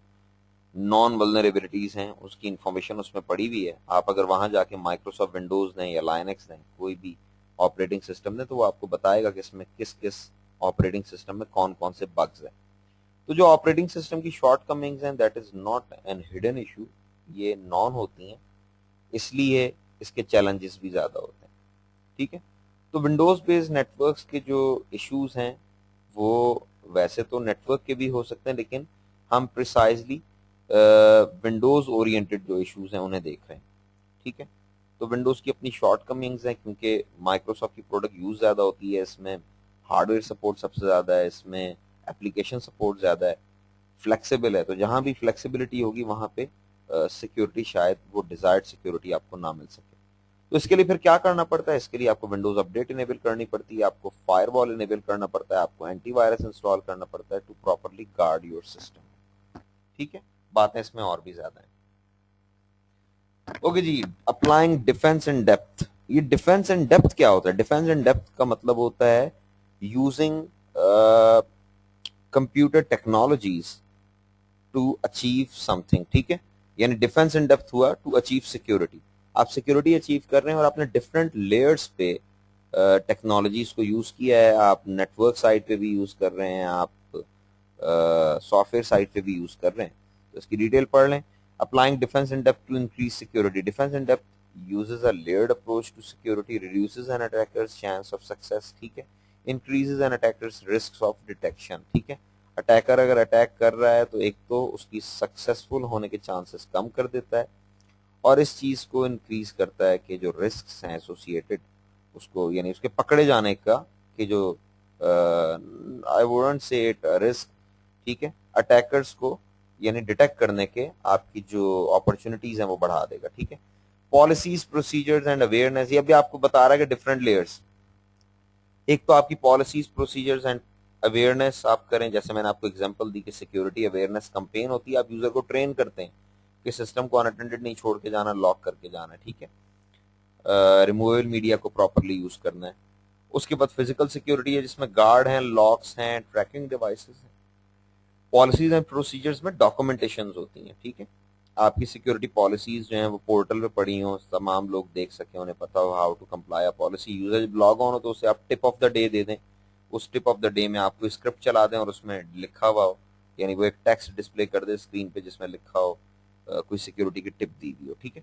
नॉन वल्नरेबिलिटीज हैं उसकी इंफॉर्मेशन उसमें पड़ी हुई है। आप अगर वहां जाके माइक्रोसॉफ्ट विंडोज दें या लाइनक्स दें, कोई भी ऑपरेटिंग सिस्टम दें, तो वो आपको बताएगा कि इसमें किस किस ऑपरेटिंग सिस्टम में कौन कौन से बग्स हैं। तो जो ऑपरेटिंग सिस्टम की शॉर्टकमिंग्स हैं, that is not an hidden issue, ये नॉन होती हैं, इसलिए इसके चैलेंजेस भी ज्यादा होते हैं, ठीक है। तो विंडोज बेस्ड नेटवर्क्स के जो इश्यूज हैं वो वैसे तो नेटवर्क के भी हो सकते हैं, लेकिन हम प्रिसाइजली विंडोज ओरिएंटेड जो इश्यूज हैं उन्हें देख रहे हैं, ठीक है। तो विंडोज की अपनी शॉर्टकमिंग्स हैं, क्योंकि माइक्रोसॉफ्ट की प्रोडक्ट यूज ज्यादा होती है, इसमें हार्डवेयर सपोर्ट सबसे ज्यादा है, इसमें एप्लीकेशन सपोर्ट ज्यादा है, फ्लेक्सिबल है। तो जहां भी फ्लेक्सिबिलिटी होगी वहां पे सिक्योरिटी शायद वो डिजायर्ड सिक्योरिटी आपको ना मिल सके। तो इसके लिए फिर क्या करना पड़ता है? इसके लिए आपको विंडोज अपडेट इनेबल करनी पड़ती है, आपको फायरवॉल इनेबल करना पड़ता है, आपको एंटीवायरस इंस्टॉल करना पड़ता है to properly guard your system, ठीक है। बातें इसमें और भी ज्यादा हैं। ओके जी, अप्लाइंग डिफेंस इन डेप्थ। ये डिफेंस इन डेप्थ क्या होता है? डिफेंस इन डेप्थ का मतलब होता है using computer technologies to achieve something, ठीक है। यानी डिफेंस इन डेप्थ हुआ टू अचीव सिक्योरिटी। आप सिक्योरिटी अचीव कर रहे हैं और आपने डिफरेंट लेयर्स पे टेक्नोलॉजीज को यूज किया है। आप नेटवर्क साइड पे भी यूज कर रहे हैं, आप सॉफ्टवेयर साइड पे भी यूज कर रहे हैं, तो इसकी डिटेल पढ़ लें। Applying defence in depth to increase security. Defence in depth uses a layered approach to security, reduces an attacker's chance of success, ठीक है, increases an attacker's risks of detection, ठीक है। अटैकर अगर अटैक कर रहा है तो एक तो उसकी सक्सेसफुल होने के चांसेस कम कर देता है, और इस चीज को इंक्रीज करता है कि जो रिस्क हैं एसोसिएटेड उसको, यानी उसके पकड़े जाने का, कि जो I wouldn't say it risk, ठीक है, अटैकर्स को यानी डिटेक्ट करने के आपकी जो अपॉर्चुनिटीज हैं वो बढ़ा देगा, ठीक है। पॉलिसीज, प्रोसीजर्स एंड अवेयरनेस, ये भी आपको बता रहा है कि डिफरेंट लेयर्स। एक तो आपकी पॉलिसीज, प्रोसीजर्स एंड अवेयरनेस आप करें, जैसे मैंने आपको एग्जांपल दी कि सिक्योरिटी अवेयरनेस कैंपेन होती है, आप यूजर को ट्रेन करते हैं कि सिस्टम को अनअटेंडेड नहीं छोड़ के जाना, लॉक करके जाना है, ठीक है। रिमूवेबल मीडिया को प्रॉपरली यूज करना है। उसके बाद फिजिकल सिक्योरिटी है, जिसमें गार्ड हैं, लॉक्स हैं, ट्रैकिंग डिवाइसेस हैं। पॉलिसीज एंड प्रोसीजर्स में डॉक्यूमेंटेशन होती हैं, ठीक है। आपकी सिक्योरिटी पॉलिसीज जो हैं वो पोर्टल पे पड़ी हो, तमाम लोग देख सकें, उन्हें पता हो how to comply policy. User जब लॉग ऑन हो तो उसे आप टिप ऑफ द डे दे दें, उस टिप ऑफ द डे में आपको स्क्रिप्ट चला दें और उसमें लिखा हुआ हो, यानी वो एक टेक्स्ट डिस्प्ले कर दे स्क्रीन पे जिसमें लिखा हो कोई सिक्योरिटी की टिप दी हुई हो, ठीक है।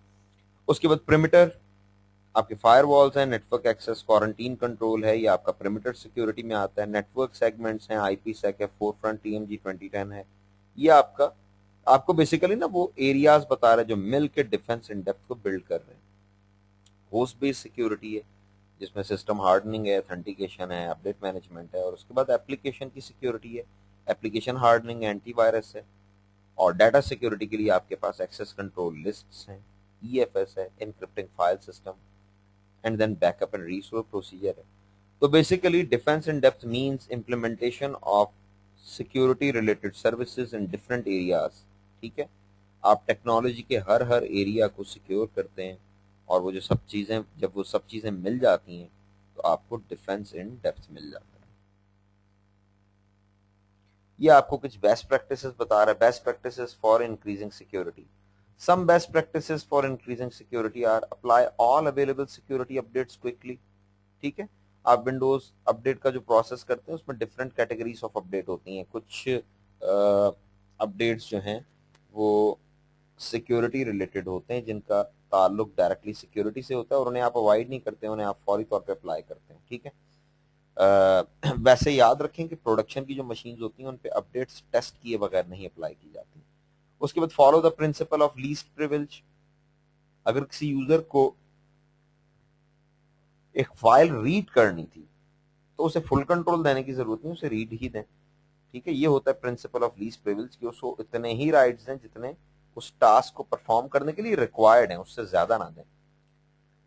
उसके बाद perimeter, आपके फायरवॉल्स हैं, नेटवर्क एक्सेस क्वारंटीन कंट्रोल है, ये आपका perimeter सिक्योरिटी में आता है। नेटवर्क सेगमेंट्स हैं, आईपी सेक है, फोरफ्रंट टीएमजी 2010 है। ये आपका आपको बेसिकली ना वो एरियाज बता रहा है जो मिल के डिफेंस इन डेप्थ को बिल्ड कर रहे हैं। होस्ट बेस्ड सिक्योरिटी है, जिसमें सिस्टम हार्डनिंग है, ऑथेंटिकेशन है, अपडेट मैनेजमेंट है। और उसके बाद एप्लीकेशन की सिक्योरिटी है, एप्लीकेशन हार्डनिंग, एंटीवायरस है। और डाटा सिक्योरिटी के लिए आपके पास एक्सेस कंट्रोल लिस्ट्स हैं, ईएफएस है, encrypting file system, and then backup and restore procedure है। तो basically defence in depth means implementation of security related services in different areas, ठीक है। आप टेक्नोलॉजी के हर हर एरिया को सिक्योर करते हैं, और वो जो सब चीजें, जब वो सब चीजें मिल जाती हैं तो आपको डिफेंस इन डेप्थ मिल जाता है। ये आपको कुछ बेस्ट प्रैक्टिसेस बता रहा है, best practices for increasing security. Some best practices for increasing security are apply all available security updates quickly, ठीक है। आप विंडोज अपडेट का जो प्रोसेस करते हैं उसमें डिफरेंट कैटेगरीज ऑफ अपडेट होती हैं। कुछ अपडेट्स जो हैं वो सिक्योरिटी रिलेटेड होते हैं, जिनका ताल्लुक डायरेक्टली सिक्योरिटी से होता है, और उन्हें आप अवॉइड नहीं करते, उन्हें आप फौरी तौर पे अप्लाई करते हैं, ठीक है। वैसे याद रखें कि प्रोडक्शन की जो मशीन्स होती हैं उन पे अपडेट्स टेस्ट किए बगैर नहीं अप्लाई की जाती। उसके बाद follow the principle of least privilege. अगर किसी यूजर को एक फाइल रीड करनी थी तो उसे फुल कंट्रोल देने की जरूरत नहीं, उसे रीड ही दें, ठीक है। ये होता है प्रिंसिपल ऑफ लीस्ट प्रिविलेज, कि उसको इतने ही राइट्स दें जितने उस टास्क को परफॉर्म करने के लिए रिक्वायर्ड हैं, उससे ज्यादा ना दें।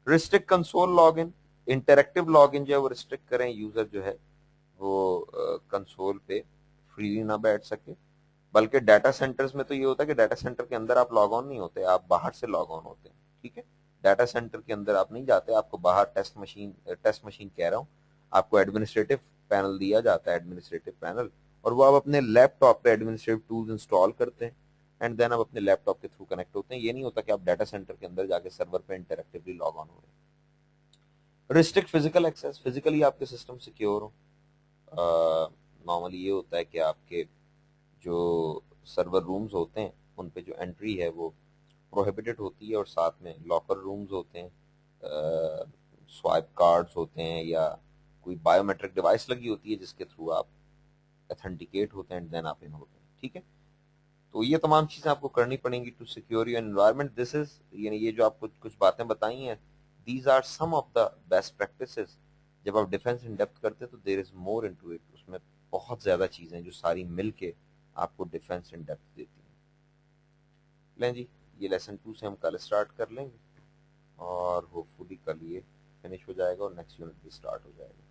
Restrict console login, interactive login जो है वो रिस्ट्रिक्ट करें, यूजर जो है वो कंसोल पे फ्रीली ना बैठ सके। बल्कि डाटा सेंटर्स में तो ये होता है कि डाटा सेंटर के अंदर आप लॉग ऑन नहीं होते, आप बाहर से लॉग ऑन होते हैं। ठीक है, डाटा सेंटर के अंदर आप नहीं जाते, आपको बाहर टेस्ट मशीन कह रहा हूँ, आपको एडमिनिस्ट्रेटिव पैनल दिया जाता है, एडमिनिस्ट्रेटिव पैनल, और वो आप अपने लैपटॉप पे एडमिनिस्ट्रेटिव टूल्स इंस्टॉल करते हैं एंड देन आप अपने लैपटॉप के थ्रू कनेक्ट होते हैं। ये नहीं होता कि आप डाटा सेंटर के अंदर जाके सर्वर पे इंटरेक्टिवली लॉग ऑन हो रहे हैं। रिस्ट्रिक्ट फिजिकल एक्सेस, फिजिकली आपके सिस्टम सिक्योर हो। नॉर्मली ये होता है कि आपके जो सर्वर रूम्स होते हैं उन पे जो एंट्री है वो प्रोहिबिटेड होती है, और साथ में लॉकर रूम्स होते हैं, स्वाइप कार्ड्स होते हैं, या कोई बायोमेट्रिक डिवाइस लगी होती है जिसके थ्रू आप अथेंटिकेट होते हैं एंड देन आप इन होते हैं। ठीक है, तो ये तमाम चीज़ें आपको करनी पड़ेंगी to secure your environment. This is, यानी ये जो आपको कुछ बातें बताई हैं, these are some of the best practices. जब आप डिफेंस इन डेप्थ करते हैं तो there is more into it, उसमें बहुत ज़्यादा चीज़ें जो सारी मिल के आपको डिफेंस इन डेप्थ देती हैं। लें जी, ये लेसन 2 से हम कल स्टार्ट कर लेंगे और होपफुली कल ये फिनिश हो जाएगा और नेक्स्ट यूनिट भी स्टार्ट हो जाएगा।